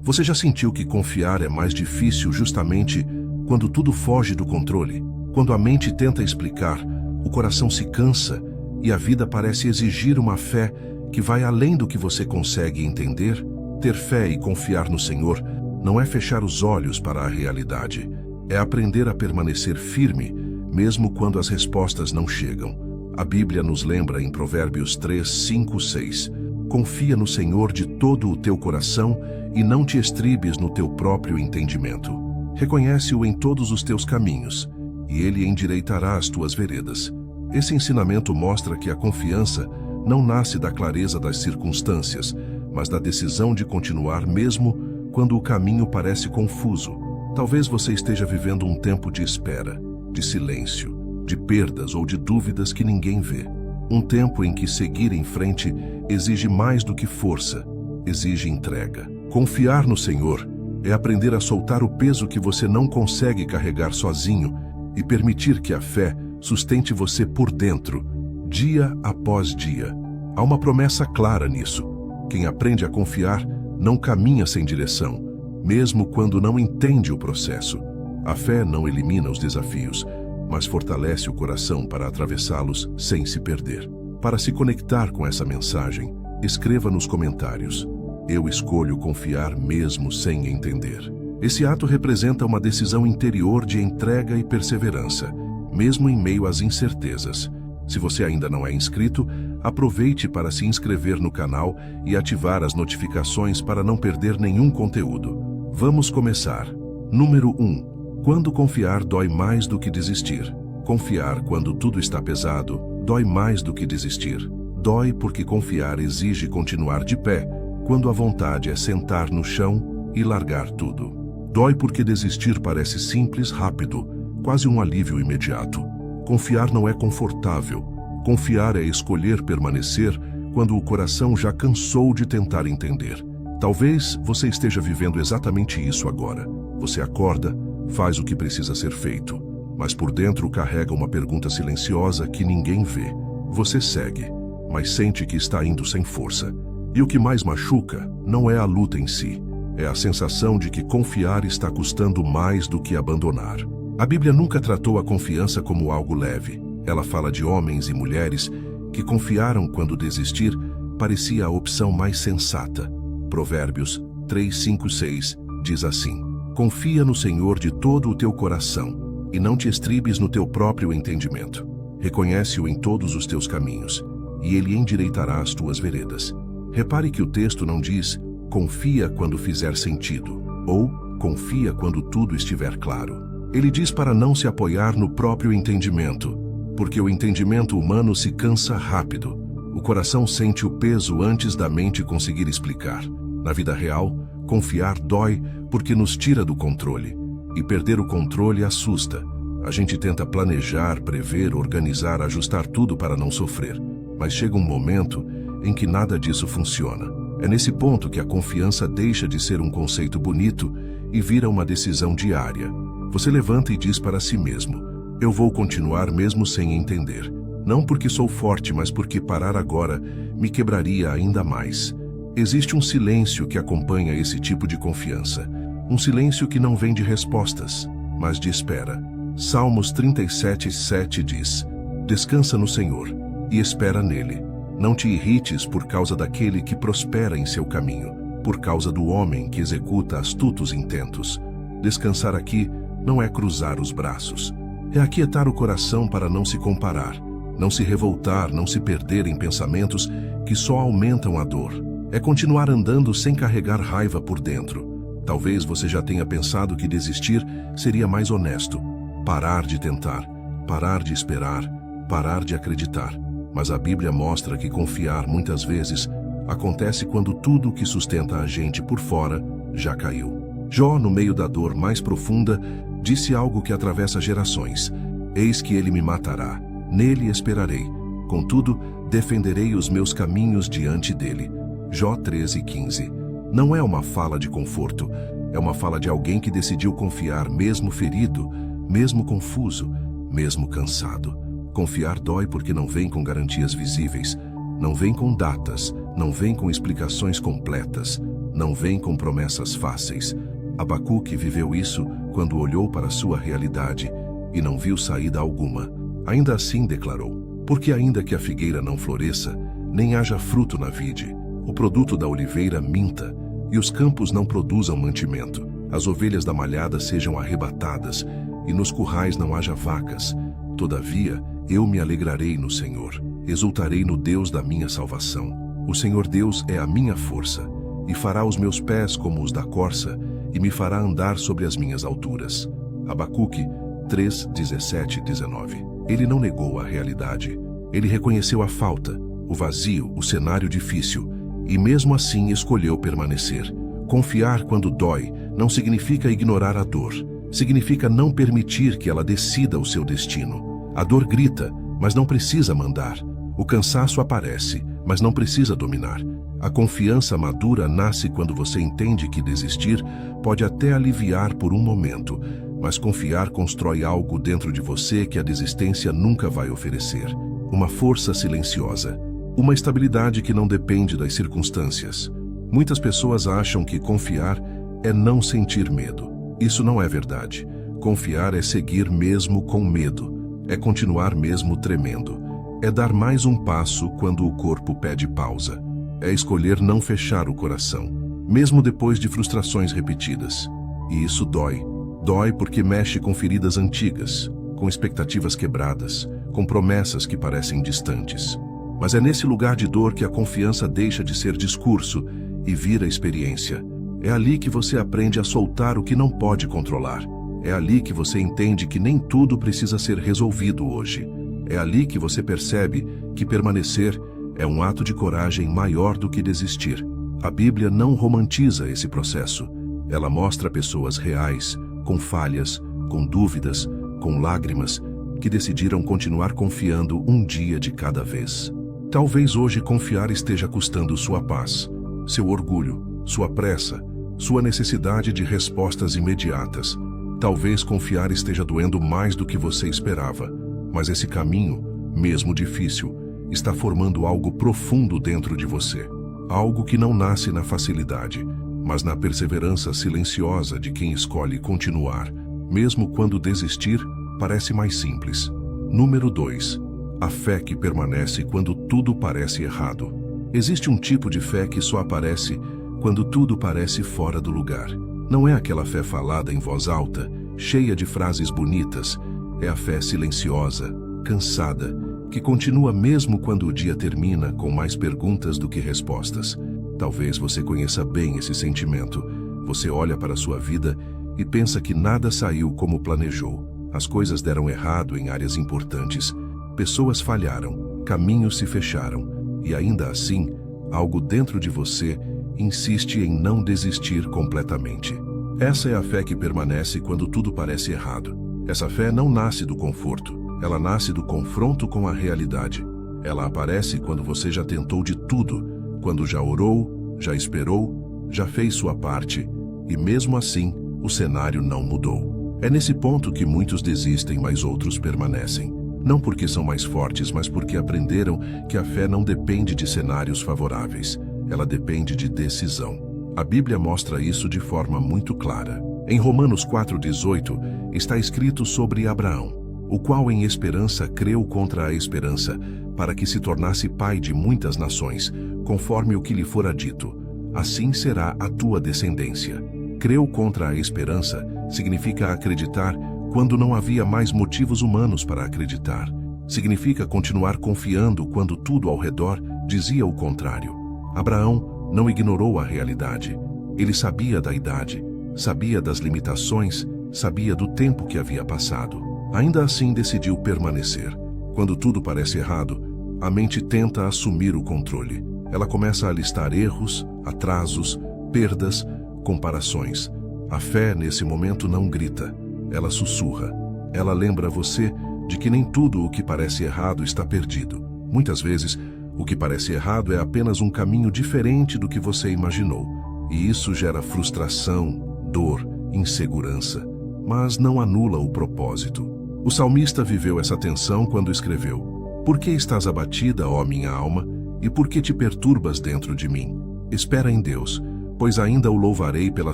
Você já sentiu que confiar é mais difícil justamente quando tudo foge do controle? Quando a mente tenta explicar, o coração se cansa e a vida parece exigir uma fé que vai além do que você consegue entender? Ter fé e confiar no Senhor não é fechar os olhos para a realidade, é aprender a permanecer firme, mesmo quando as respostas não chegam. A Bíblia nos lembra em Provérbios 3, 5, 6. Confia no Senhor de todo o teu coração e não te estribes no teu próprio entendimento. Reconhece-o em todos os teus caminhos, e ele endireitará as tuas veredas. Esse ensinamento mostra que a confiança não nasce da clareza das circunstâncias, mas da decisão de continuar mesmo quando o caminho parece confuso. Talvez você esteja vivendo um tempo de espera, de silêncio, de perdas ou de dúvidas que ninguém vê. Um tempo em que seguir em frente exige mais do que força, exige entrega. Confiar no Senhor é aprender a soltar o peso que você não consegue carregar sozinho e permitir que a fé sustente você por dentro, dia após dia. Há uma promessa clara nisso. Quem aprende a confiar não caminha sem direção, mesmo quando não entende o processo. A fé não elimina os desafios, mas fortalece o coração para atravessá-los sem se perder. Para se conectar com essa mensagem, escreva nos comentários: eu escolho confiar mesmo sem entender. Esse ato representa uma decisão interior de entrega e perseverança, mesmo em meio às incertezas. Se você ainda não é inscrito, aproveite para se inscrever no canal e ativar as notificações para não perder nenhum conteúdo. Vamos começar. Número 1. Quando confiar dói mais do que desistir. Confiar quando tudo está pesado dói mais do que desistir. Dói porque confiar exige continuar de pé, quando a vontade é sentar no chão e largar tudo. Dói porque desistir parece simples, rápido, quase um alívio imediato. Confiar não é confortável. Confiar é escolher permanecer quando o coração já cansou de tentar entender. Talvez você esteja vivendo exatamente isso agora. Você acorda, faz o que precisa ser feito, mas por dentro carrega uma pergunta silenciosa que ninguém vê. Você segue, mas sente que está indo sem força. E o que mais machuca não é a luta em si, é a sensação de que confiar está custando mais do que abandonar. A Bíblia nunca tratou a confiança como algo leve. Ela fala de homens e mulheres que confiaram quando desistir parecia a opção mais sensata. Provérbios 3, 5, 6 diz assim: confia no Senhor de todo o teu coração e não te estribes no teu próprio entendimento. Reconhece-o em todos os teus caminhos e ele endireitará as tuas veredas. Repare que o texto não diz confia quando fizer sentido ou confia quando tudo estiver claro. Ele diz para não se apoiar no próprio entendimento, porque o entendimento humano se cansa rápido. O coração sente o peso antes da mente conseguir explicar. Na vida real, confiar dói porque nos tira do controle. E perder o controle assusta. A gente tenta planejar, prever, organizar, ajustar tudo para não sofrer. Mas chega um momento em que nada disso funciona. É nesse ponto que a confiança deixa de ser um conceito bonito e vira uma decisão diária. Você levanta e diz para si mesmo: eu vou continuar mesmo sem entender. Não porque sou forte, mas porque parar agora me quebraria ainda mais. Existe um silêncio que acompanha esse tipo de confiança. Um silêncio que não vem de respostas, mas de espera. Salmos 37, 7 diz: descansa no Senhor e espera nele. Não te irrites por causa daquele que prospera em seu caminho, por causa do homem que executa astutos intentos. Descansar aqui não é cruzar os braços. É aquietar o coração para não se comparar, não se revoltar, não se perder em pensamentos que só aumentam a dor. É continuar andando sem carregar raiva por dentro. Talvez você já tenha pensado que desistir seria mais honesto. Parar de tentar, parar de esperar, parar de acreditar. Mas a Bíblia mostra que confiar muitas vezes acontece quando tudo que sustenta a gente por fora já caiu. Jó, no meio da dor mais profunda, disse algo que atravessa gerações: eis que ele me matará, nele esperarei, contudo defenderei os meus caminhos diante dele. Jó 13:15. Não é uma fala de conforto, é uma fala de alguém que decidiu confiar mesmo ferido, mesmo confuso, mesmo cansado. Confiar dói porque não vem com garantias visíveis, não vem com datas, não vem com explicações completas, não vem com promessas fáceis. Abacuque viveu isso quando olhou para sua realidade e não viu saída alguma. Ainda assim declarou: porque ainda que a figueira não floresça, nem haja fruto na vide, o produto da oliveira minta, e os campos não produzam mantimento, as ovelhas da malhada sejam arrebatadas, e nos currais não haja vacas, todavia eu me alegrarei no Senhor, exultarei no Deus da minha salvação. O Senhor Deus é a minha força, e fará os meus pés como os da corça, e me fará andar sobre as minhas alturas. Abacuque 3, 17 e 19. Ele não negou a realidade. Ele reconheceu a falta, o vazio, o cenário difícil, e mesmo assim escolheu permanecer. Confiar quando dói não significa ignorar a dor. Significa não permitir que ela decida o seu destino. A dor grita, mas não precisa mandar. O cansaço aparece, mas não precisa dominar. A confiança madura nasce quando você entende que desistir pode até aliviar por um momento, mas confiar constrói algo dentro de você que a desistência nunca vai oferecer. Uma força silenciosa. Uma estabilidade que não depende das circunstâncias. Muitas pessoas acham que confiar é não sentir medo. Isso não é verdade. Confiar é seguir mesmo com medo. É continuar mesmo tremendo. É dar mais um passo quando o corpo pede pausa. É escolher não fechar o coração, mesmo depois de frustrações repetidas. E isso dói. Dói porque mexe com feridas antigas, com expectativas quebradas, com promessas que parecem distantes. Mas é nesse lugar de dor que a confiança deixa de ser discurso e vira experiência. É ali que você aprende a soltar o que não pode controlar. É ali que você entende que nem tudo precisa ser resolvido hoje. É ali que você percebe que permanecer é um ato de coragem maior do que desistir. A Bíblia não romantiza esse processo. Ela mostra pessoas reais, com falhas, com dúvidas, com lágrimas, que decidiram continuar confiando um dia de cada vez. Talvez hoje confiar esteja custando sua paz, seu orgulho, sua pressa, sua necessidade de respostas imediatas. Talvez confiar esteja doendo mais do que você esperava, mas esse caminho, mesmo difícil, está formando algo profundo dentro de você. Algo que não nasce na facilidade, mas na perseverança silenciosa de quem escolhe continuar, mesmo quando desistir parece mais simples. Número 2. A fé que permanece quando tudo parece errado. Existe um tipo de fé que só aparece quando tudo parece fora do lugar. Não é aquela fé falada em voz alta, cheia de frases bonitas. É a fé silenciosa, cansada, que continua mesmo quando o dia termina com mais perguntas do que respostas. Talvez você conheça bem esse sentimento. Você olha para a sua vida e pensa que nada saiu como planejou. As coisas deram errado em áreas importantes. Pessoas falharam, caminhos se fecharam. E ainda assim, algo dentro de você insiste em não desistir completamente. Essa é a fé que permanece quando tudo parece errado. Essa fé não nasce do conforto. Ela nasce do confronto com a realidade. Ela aparece quando você já tentou de tudo, quando já orou, já esperou, já fez sua parte, e mesmo assim, o cenário não mudou. É nesse ponto que muitos desistem, mas outros permanecem. Não porque são mais fortes, mas porque aprenderam que a fé não depende de cenários favoráveis. Ela depende de decisão. A Bíblia mostra isso de forma muito clara. Em Romanos 4,18, está escrito sobre Abraão, o qual em esperança creu contra a esperança, para que se tornasse pai de muitas nações, conforme o que lhe fora dito. Assim será a tua descendência. Creu contra a esperança significa acreditar quando não havia mais motivos humanos para acreditar. Significa continuar confiando quando tudo ao redor dizia o contrário. Abraão não ignorou a realidade. Ele sabia da idade, sabia das limitações, sabia do tempo que havia passado. Ainda assim decidiu permanecer. Quando tudo parece errado, a mente tenta assumir o controle. Ela começa a listar erros, atrasos, perdas, comparações. A fé, nesse momento, não grita. Ela sussurra. Ela lembra você de que nem tudo o que parece errado está perdido. Muitas vezes, o que parece errado é apenas um caminho diferente do que você imaginou. E isso gera frustração, dor, insegurança, mas não anula o propósito. O salmista viveu essa tensão quando escreveu: Por que estás abatida, ó minha alma, e por que te perturbas dentro de mim? Espera em Deus, pois ainda o louvarei pela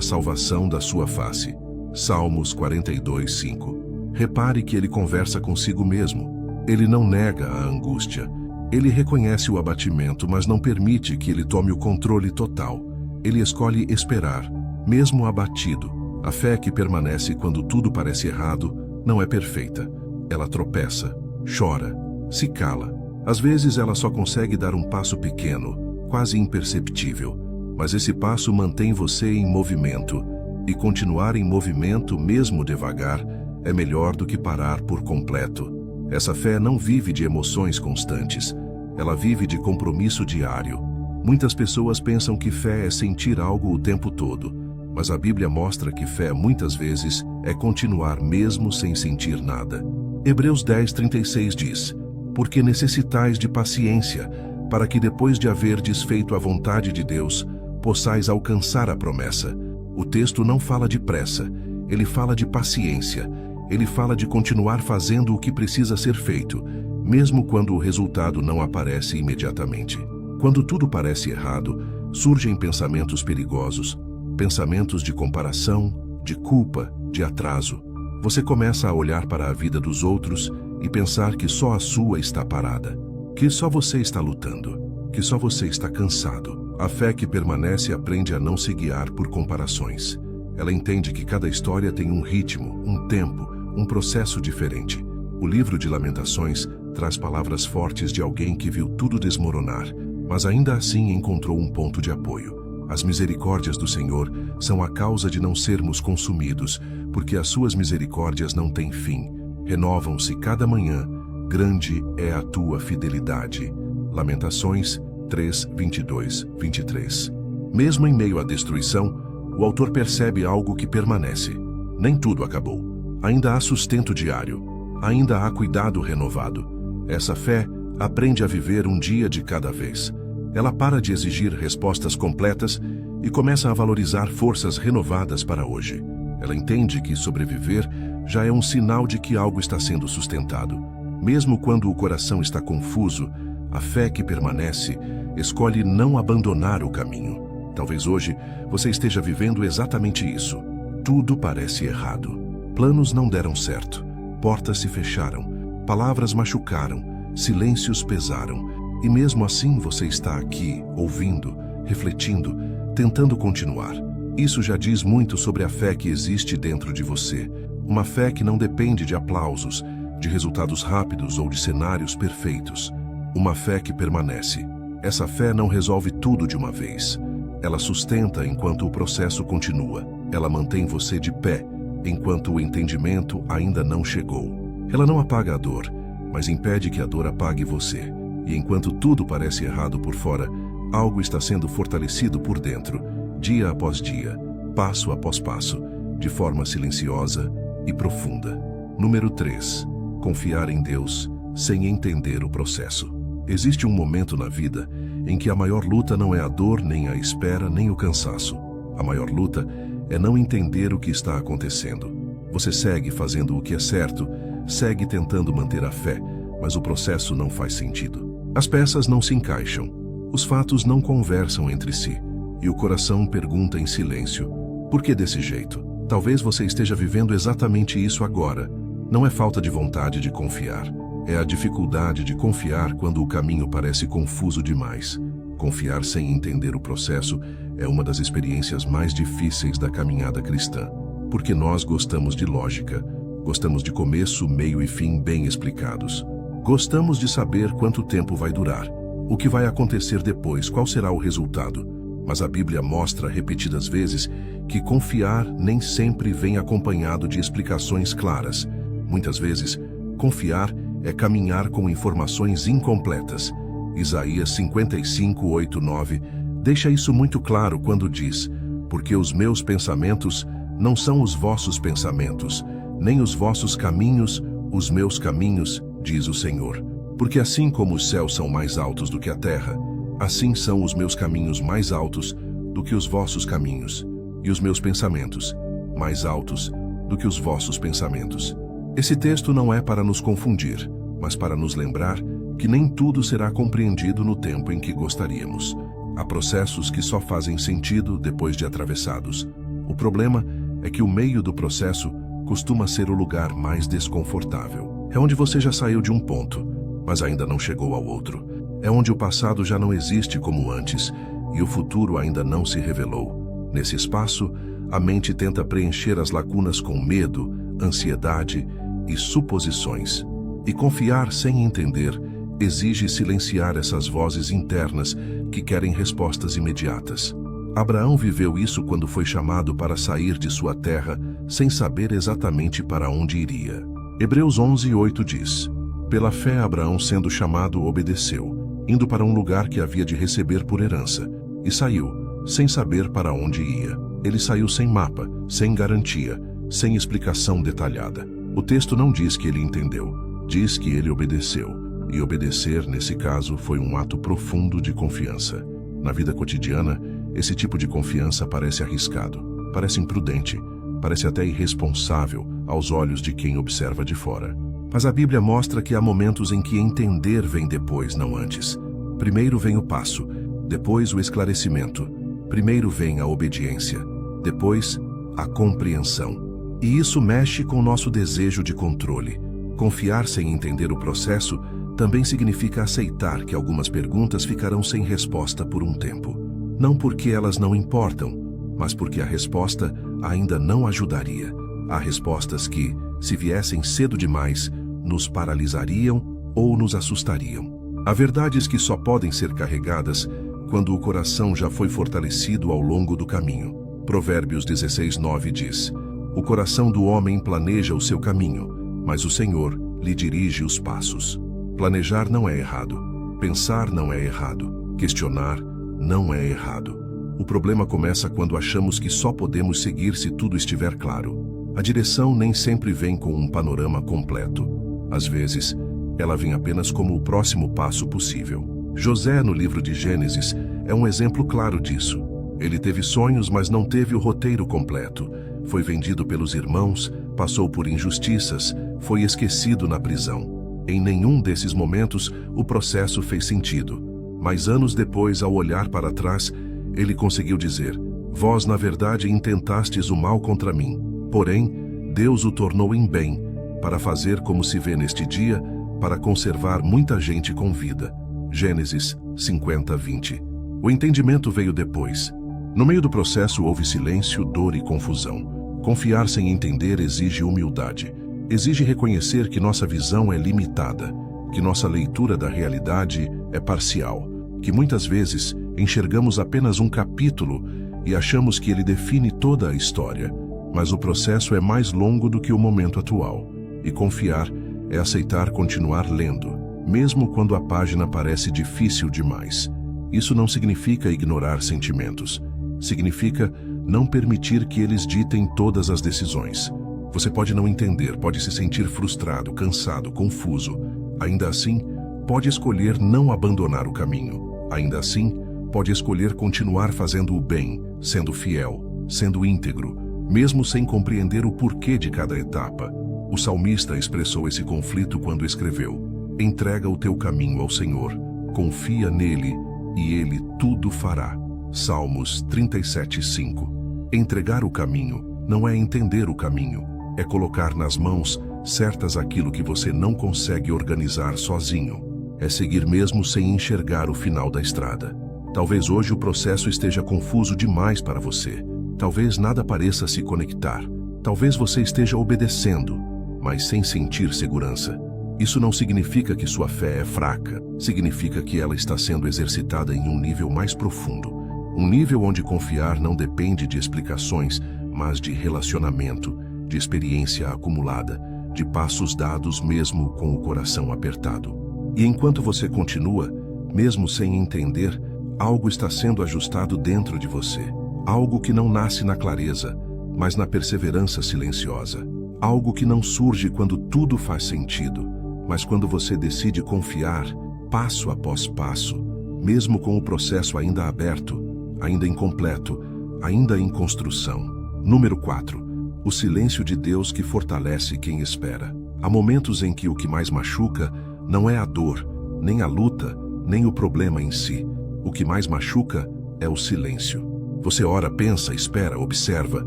salvação da sua face. Salmos 42, 5. Repare que ele conversa consigo mesmo. Ele não nega a angústia. Ele reconhece o abatimento, mas não permite que ele tome o controle total. Ele escolhe esperar, mesmo abatido. A fé que permanece quando tudo parece errado não é perfeita. Ela tropeça, chora, se cala. Às vezes ela só consegue dar um passo pequeno, quase imperceptível. Mas esse passo mantém você em movimento. E continuar em movimento, mesmo devagar, é melhor do que parar por completo. Essa fé não vive de emoções constantes. Ela vive de compromisso diário. Muitas pessoas pensam que fé é sentir algo o tempo todo. Mas a Bíblia mostra que fé, muitas vezes, é continuar mesmo sem sentir nada. Hebreus 10:36 diz: porque necessitais de paciência, para que depois de haver desfeito a vontade de Deus, possais alcançar a promessa. O texto não fala de pressa, ele fala de paciência. Ele fala de continuar fazendo o que precisa ser feito, mesmo quando o resultado não aparece imediatamente. Quando tudo parece errado, surgem pensamentos perigosos, pensamentos de comparação, de culpa, de atraso. Você começa a olhar para a vida dos outros e pensar que só a sua está parada, que só você está lutando, que só você está cansado. A fé que permanece aprende a não se guiar por comparações. Ela entende que cada história tem um ritmo, um tempo, um processo diferente. O livro de Lamentações traz palavras fortes de alguém que viu tudo desmoronar, mas ainda assim encontrou um ponto de apoio. As misericórdias do Senhor são a causa de não sermos consumidos, porque as suas misericórdias não têm fim. Renovam-se cada manhã. Grande é a tua fidelidade. Lamentações 3, 22, 23. Mesmo em meio à destruição, o autor percebe algo que permanece. Nem tudo acabou. Ainda há sustento diário. Ainda há cuidado renovado. Essa fé aprende a viver um dia de cada vez. Ela para de exigir respostas completas e começa a valorizar forças renovadas para hoje. Ela entende que sobreviver já é um sinal de que algo está sendo sustentado. Mesmo quando o coração está confuso, a fé que permanece escolhe não abandonar o caminho. Talvez hoje você esteja vivendo exatamente isso. Tudo parece errado. Planos não deram certo. Portas se fecharam. Palavras machucaram. Silêncios pesaram. E mesmo assim você está aqui, ouvindo, refletindo, tentando continuar. Isso já diz muito sobre a fé que existe dentro de você. Uma fé que não depende de aplausos, de resultados rápidos ou de cenários perfeitos. Uma fé que permanece. Essa fé não resolve tudo de uma vez. Ela sustenta enquanto o processo continua. Ela mantém você de pé, enquanto o entendimento ainda não chegou. Ela não apaga a dor, mas impede que a dor apague você. E enquanto tudo parece errado por fora, algo está sendo fortalecido por dentro, dia após dia, passo após passo, de forma silenciosa e profunda. Número 3. Confiar em Deus sem entender o processo. Existe um momento na vida em que a maior luta não é a dor, nem a espera, nem o cansaço. A maior luta é não entender o que está acontecendo. Você segue fazendo o que é certo, segue tentando manter a fé, mas o processo não faz sentido. As peças não se encaixam, os fatos não conversam entre si, e o coração pergunta em silêncio: por que desse jeito? Talvez você esteja vivendo exatamente isso agora. Não é falta de vontade de confiar, é a dificuldade de confiar quando o caminho parece confuso demais. Confiar sem entender o processo é uma das experiências mais difíceis da caminhada cristã, porque nós gostamos de lógica, gostamos de começo, meio e fim bem explicados. Gostamos de saber quanto tempo vai durar, o que vai acontecer depois, qual será o resultado. Mas a Bíblia mostra repetidas vezes que confiar nem sempre vem acompanhado de explicações claras. Muitas vezes, confiar é caminhar com informações incompletas. Isaías 55, 8, 9 deixa isso muito claro quando diz: porque os meus pensamentos não são os vossos pensamentos, nem os vossos caminhos, os meus caminhos, diz o Senhor. Porque assim como os céus são mais altos do que a terra, assim são os meus caminhos mais altos do que os vossos caminhos, e os meus pensamentos mais altos do que os vossos pensamentos. Esse texto não é para nos confundir, mas para nos lembrar que nem tudo será compreendido no tempo em que gostaríamos. Há processos que só fazem sentido depois de atravessados. O problema é que o meio do processo costuma ser o lugar mais desconfortável. É onde você já saiu de um ponto, mas ainda não chegou ao outro. É onde o passado já não existe como antes e o futuro ainda não se revelou. Nesse espaço, a mente tenta preencher as lacunas com medo, ansiedade e suposições. E confiar sem entender exige silenciar essas vozes internas que querem respostas imediatas. Abraão viveu isso quando foi chamado para sair de sua terra sem saber exatamente para onde iria. Hebreus 11:8 diz: Pela fé Abraão, sendo chamado, obedeceu, indo para um lugar que havia de receber por herança, e saiu, sem saber para onde ia. Ele saiu sem mapa, sem garantia, sem explicação detalhada. O texto não diz que ele entendeu, diz que ele obedeceu. E obedecer, nesse caso, foi um ato profundo de confiança. Na vida cotidiana, esse tipo de confiança parece arriscado, parece imprudente, parece até irresponsável aos olhos de quem observa de fora. Mas a Bíblia mostra que há momentos em que entender vem depois, não antes. Primeiro vem o passo, depois o esclarecimento. Primeiro vem a obediência, depois a compreensão. E isso mexe com o nosso desejo de controle. Confiar sem entender o processo também significa aceitar que algumas perguntas ficarão sem resposta por um tempo. Não porque elas não importam, mas porque a resposta ainda não ajudaria. Há respostas que, se viessem cedo demais, nos paralisariam ou nos assustariam. Há verdades que só podem ser carregadas quando o coração já foi fortalecido ao longo do caminho. Provérbios 16:9 diz: O coração do homem planeja o seu caminho, mas o Senhor lhe dirige os passos. Planejar não é errado. Pensar não é errado. Questionar não é errado. O problema começa quando achamos que só podemos seguir se tudo estiver claro. A direção nem sempre vem com um panorama completo. Às vezes, ela vem apenas como o próximo passo possível. José, no livro de Gênesis, é um exemplo claro disso. Ele teve sonhos, mas não teve o roteiro completo. Foi vendido pelos irmãos, passou por injustiças, foi esquecido na prisão. Em nenhum desses momentos, o processo fez sentido. Mas anos depois, ao olhar para trás, ele conseguiu dizer: Vós, na verdade, intentastes o mal contra mim. Porém, Deus o tornou em bem, para fazer como se vê neste dia, para conservar muita gente com vida. Gênesis 50:20. O entendimento veio depois. No meio do processo houve silêncio, dor e confusão. Confiar sem entender exige humildade. Exige reconhecer que nossa visão é limitada, que nossa leitura da realidade é parcial, que muitas vezes enxergamos apenas um capítulo e achamos que ele define toda a história, mas o processo é mais longo do que o momento atual. E confiar é aceitar continuar lendo, mesmo quando a página parece difícil demais. Isso não significa ignorar sentimentos. Significa não permitir que eles ditem todas as decisões. Você pode não entender, pode se sentir frustrado, cansado, confuso. Ainda assim, pode escolher não abandonar o caminho. Ainda assim, pode escolher continuar fazendo o bem, sendo fiel, sendo íntegro, mesmo sem compreender o porquê de cada etapa. O salmista expressou esse conflito quando escreveu: Entrega o teu caminho ao Senhor, confia nele e ele tudo fará. Salmos 37:5. Entregar o caminho não é entender o caminho, é colocar nas mãos certas aquilo que você não consegue organizar sozinho. É seguir mesmo sem enxergar o final da estrada. Talvez hoje o processo esteja confuso demais para você. Talvez nada pareça se conectar. Talvez você esteja obedecendo, mas sem sentir segurança. Isso não significa que sua fé é fraca. Significa que ela está sendo exercitada em um nível mais profundo. Um nível onde confiar não depende de explicações, mas de relacionamento, de experiência acumulada, de passos dados mesmo com o coração apertado. E enquanto você continua, mesmo sem entender, algo está sendo ajustado dentro de você. Algo que não nasce na clareza, mas na perseverança silenciosa. Algo que não surge quando tudo faz sentido, mas quando você decide confiar, passo após passo, mesmo com o processo ainda aberto, ainda incompleto, ainda em construção. Número 4. O silêncio de Deus que fortalece quem espera. Há momentos em que o que mais machuca não é a dor, nem a luta, nem o problema em si, O que mais machuca é o silêncio. Você ora, pensa, espera, observa,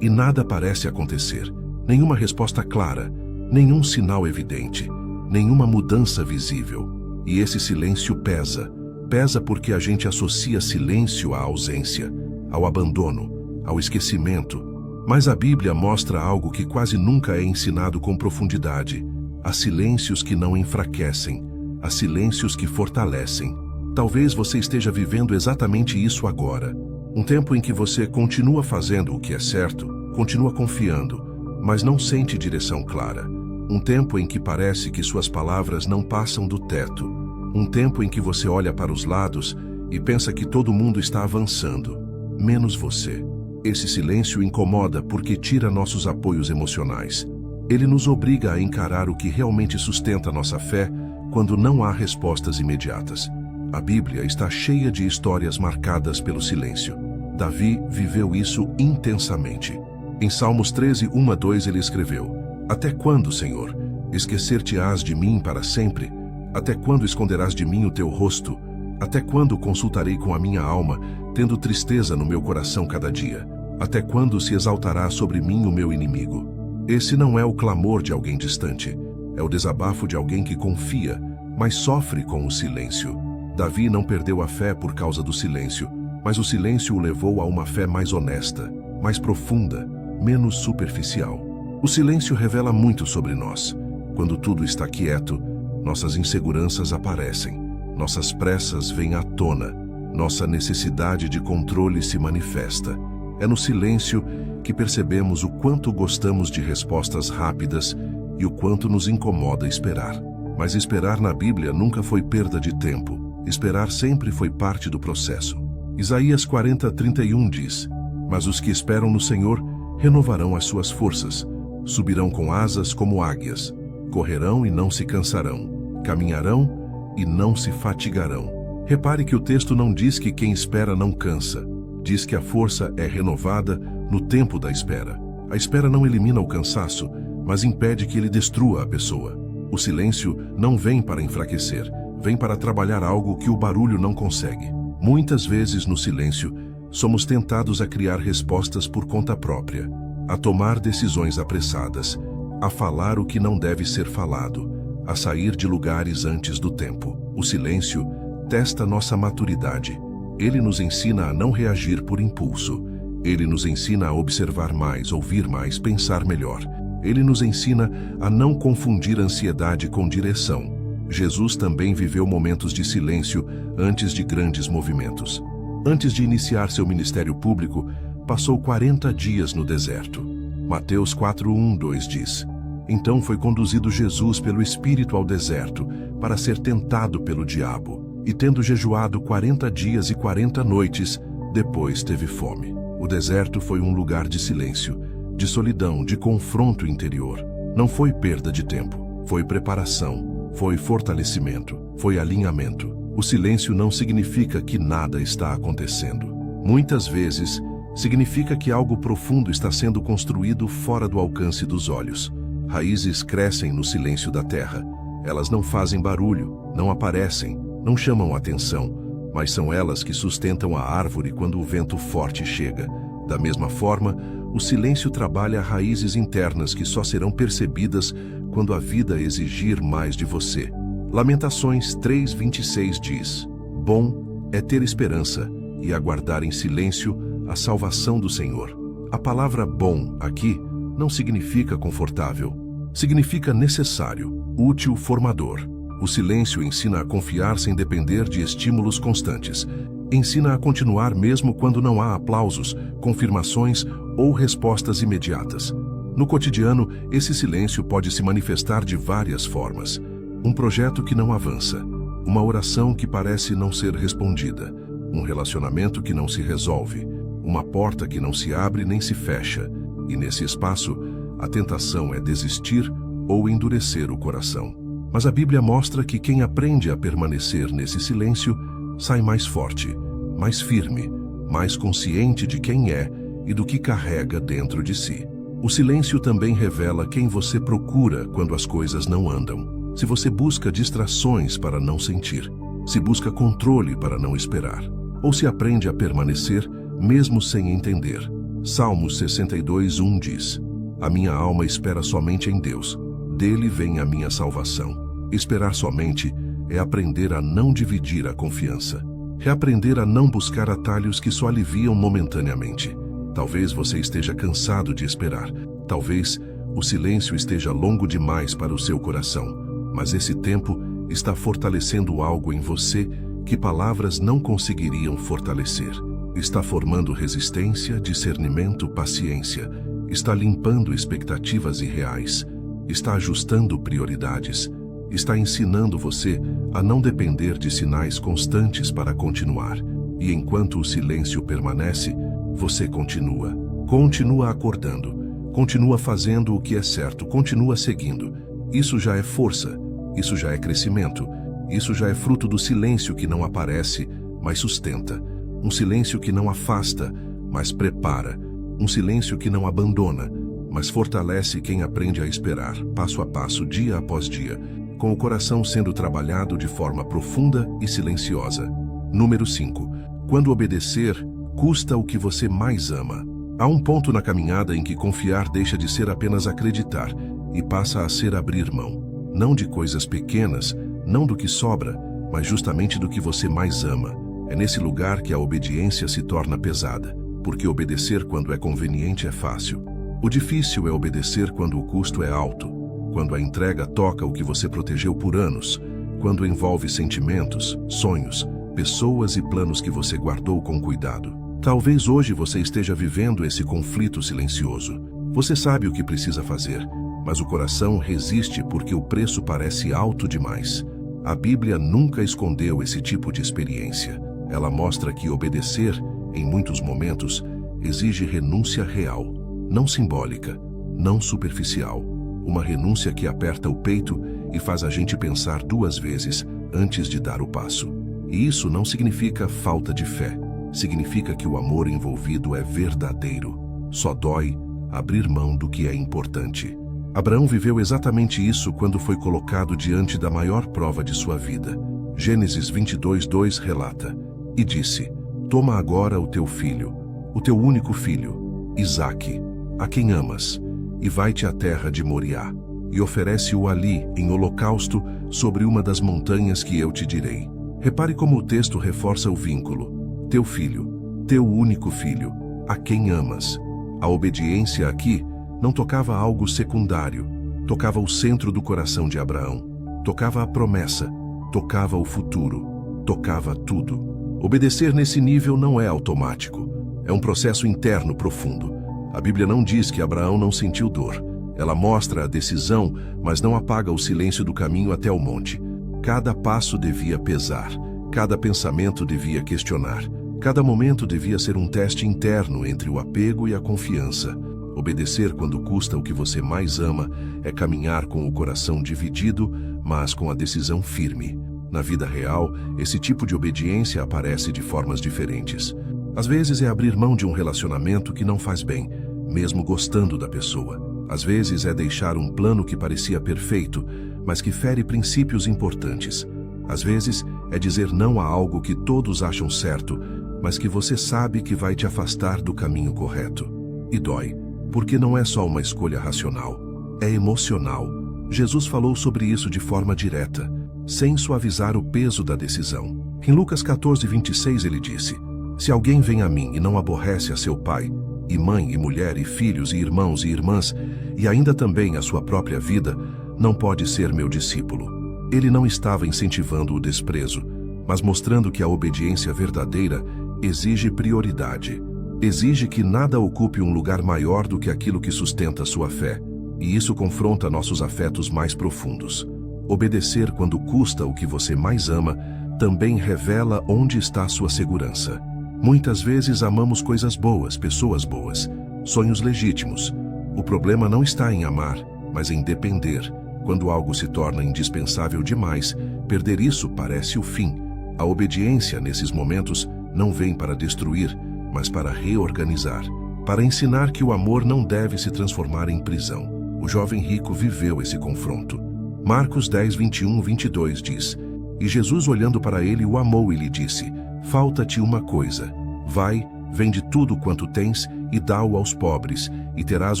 e nada parece acontecer. Nenhuma resposta clara, nenhum sinal evidente, nenhuma mudança visível. E esse silêncio pesa. Pesa porque a gente associa silêncio à ausência, ao abandono, ao esquecimento. Mas a Bíblia mostra algo que quase nunca é ensinado com profundidade. Há silêncios que não enfraquecem, há silêncios que fortalecem. Talvez você esteja vivendo exatamente isso agora. Um tempo em que você continua fazendo o que é certo, continua confiando, mas não sente direção clara. Um tempo em que parece que suas palavras não passam do teto. Um tempo em que você olha para os lados e pensa que todo mundo está avançando, menos você. Esse silêncio incomoda porque tira nossos apoios emocionais. Ele nos obriga a encarar o que realmente sustenta nossa fé quando não há respostas imediatas. A Bíblia está cheia de histórias marcadas pelo silêncio. Davi viveu isso intensamente. Em Salmos 13, 1 a 2 ele escreveu: Até quando, Senhor, esquecer-te-ás de mim para sempre? Até quando esconderás de mim o teu rosto? Até quando consultarei com a minha alma, tendo tristeza no meu coração cada dia? Até quando se exaltará sobre mim o meu inimigo? Esse não é o clamor de alguém distante. É o desabafo de alguém que confia, mas sofre com o silêncio. Davi não perdeu a fé por causa do silêncio, mas o silêncio o levou a uma fé mais honesta, mais profunda, menos superficial. O silêncio revela muito sobre nós. Quando tudo está quieto, nossas inseguranças aparecem, nossas pressas vêm à tona, nossa necessidade de controle se manifesta. É no silêncio que percebemos o quanto gostamos de respostas rápidas e o quanto nos incomoda esperar. Mas esperar na Bíblia nunca foi perda de tempo. Esperar sempre foi parte do processo. Isaías 40:31 diz: Mas os que esperam no Senhor renovarão as suas forças, subirão com asas como águias, correrão e não se cansarão, caminharão e não se fatigarão. Repare que o texto não diz que quem espera não cansa, diz que a força é renovada no tempo da espera. A espera não elimina o cansaço, mas impede que ele destrua a pessoa. O silêncio não vem para enfraquecer, vem para trabalhar algo que o barulho não consegue. Muitas vezes no silêncio, somos tentados a criar respostas por conta própria, a tomar decisões apressadas, a falar o que não deve ser falado, a sair de lugares antes do tempo. O silêncio testa nossa maturidade. Ele nos ensina a não reagir por impulso. Ele nos ensina a observar mais, ouvir mais, pensar melhor. Ele nos ensina a não confundir ansiedade com direção. Jesus também viveu momentos de silêncio antes de grandes movimentos. Antes de iniciar seu ministério público, passou 40 dias no deserto. Mateus 4:1-2 diz: Então foi conduzido Jesus pelo Espírito ao deserto, para ser tentado pelo diabo. E tendo jejuado 40 dias e 40 noites, depois teve fome. O deserto foi um lugar de silêncio, de solidão, de confronto interior. Não foi perda de tempo, foi preparação. Foi fortalecimento, foi alinhamento. O silêncio não significa que nada está acontecendo. Muitas vezes, significa que algo profundo está sendo construído fora do alcance dos olhos. Raízes crescem no silêncio da terra. Elas não fazem barulho, não aparecem, não chamam atenção, mas são elas que sustentam a árvore quando o vento forte chega. Da mesma forma, o silêncio trabalha raízes internas que só serão percebidas quando a vida exigir mais de você. Lamentações 3:26 diz: Bom é ter esperança e aguardar em silêncio a salvação do Senhor. A palavra bom aqui não significa confortável, significa necessário, útil, formador. O silêncio ensina a confiar sem depender de estímulos constantes. Ensina a continuar mesmo quando não há aplausos, confirmações ou respostas imediatas. No cotidiano, esse silêncio pode se manifestar de várias formas. Um projeto que não avança, uma oração que parece não ser respondida, um relacionamento que não se resolve, uma porta que não se abre nem se fecha, e nesse espaço, a tentação é desistir ou endurecer o coração. Mas a Bíblia mostra que quem aprende a permanecer nesse silêncio sai mais forte, mais firme, mais consciente de quem é e do que carrega dentro de si. O silêncio também revela quem você procura quando as coisas não andam. Se você busca distrações para não sentir, Se busca controle para não esperar, ou se aprende a permanecer mesmo sem entender. Salmos 62:1 diz: A minha alma espera somente em Deus, dele vem a minha salvação. Esperar somente é aprender a não dividir a confiança. É aprender a não buscar atalhos que só aliviam momentaneamente. Talvez você esteja cansado de esperar. Talvez o silêncio esteja longo demais para o seu coração. Mas esse tempo está fortalecendo algo em você que palavras não conseguiriam fortalecer. Está formando resistência, discernimento, paciência. Está limpando expectativas irreais. Está ajustando prioridades. Está ensinando você a não depender de sinais constantes para continuar. E enquanto o silêncio permanece, você continua. Continua acordando. Continua fazendo o que é certo. Continua seguindo. Isso já é força. Isso já é crescimento. Isso já é fruto do silêncio que não aparece, mas sustenta. Um silêncio que não afasta, mas prepara. Um silêncio que não abandona, mas fortalece quem aprende a esperar, passo a passo, dia após dia, com o coração sendo trabalhado de forma profunda e silenciosa. Número 5. Quando obedecer, custa o que você mais ama. Há um ponto na caminhada em que confiar deixa de ser apenas acreditar e passa a ser abrir mão. Não de coisas pequenas, não do que sobra, mas justamente do que você mais ama. É nesse lugar que a obediência se torna pesada, porque obedecer quando é conveniente é fácil. O difícil é obedecer quando o custo é alto, quando a entrega toca o que você protegeu por anos, quando envolve sentimentos, sonhos, pessoas e planos que você guardou com cuidado. Talvez hoje você esteja vivendo esse conflito silencioso. Você sabe o que precisa fazer, mas o coração resiste porque o preço parece alto demais. A Bíblia nunca escondeu esse tipo de experiência. Ela mostra que obedecer, em muitos momentos, exige renúncia real, não simbólica, não superficial. Uma renúncia que aperta o peito e faz a gente pensar duas vezes antes de dar o passo. E isso não significa falta de fé. Significa que o amor envolvido é verdadeiro. Só dói abrir mão do que é importante. Abraão viveu exatamente isso quando foi colocado diante da maior prova de sua vida. Gênesis 22:2 relata: E disse: Toma agora o teu filho, o teu único filho, Isaque, a quem amas, e vai-te à terra de Moriá, e oferece-o ali em holocausto sobre uma das montanhas que eu te direi. Repare como o texto reforça o vínculo. Teu filho, teu único filho, a quem amas. A obediência aqui não tocava algo secundário, tocava o centro do coração de Abraão, tocava a promessa, tocava o futuro, tocava tudo. Obedecer nesse nível não é automático, é um processo interno profundo. A Bíblia não diz que Abraão não sentiu dor. Ela mostra a decisão, mas não apaga o silêncio do caminho até o monte. Cada passo devia pesar, cada pensamento devia questionar, cada momento devia ser um teste interno entre o apego e a confiança. Obedecer quando custa o que você mais ama é caminhar com o coração dividido, mas com a decisão firme. Na vida real, esse tipo de obediência aparece de formas diferentes. Às vezes é abrir mão de um relacionamento que não faz bem, mesmo gostando da pessoa. Às vezes é deixar um plano que parecia perfeito, mas que fere princípios importantes. Às vezes é dizer não a algo que todos acham certo, mas que você sabe que vai te afastar do caminho correto. E dói, porque não é só uma escolha racional, é emocional. Jesus falou sobre isso de forma direta, sem suavizar o peso da decisão. Em Lucas 14:26 ele disse: Se alguém vem a mim e não aborrece a seu pai, e mãe, e mulher, e filhos, e irmãos, e irmãs, e ainda também a sua própria vida, não pode ser meu discípulo. Ele não estava incentivando o desprezo, mas mostrando que a obediência verdadeira exige prioridade. Exige que nada ocupe um lugar maior do que aquilo que sustenta sua fé. E isso confronta nossos afetos mais profundos. Obedecer quando custa o que você mais ama também revela onde está sua segurança. Muitas vezes amamos coisas boas, pessoas boas, sonhos legítimos. O problema não está em amar, mas em depender. Quando algo se torna indispensável demais, perder isso parece o fim. A obediência, nesses momentos, não vem para destruir, mas para reorganizar, para ensinar que o amor não deve se transformar em prisão. O jovem rico viveu esse confronto. Marcos 10:21-22 diz: E Jesus, olhando para ele, o amou e lhe disse: falta-te uma coisa. Vai, vende tudo quanto tens e dá-o aos pobres, e terás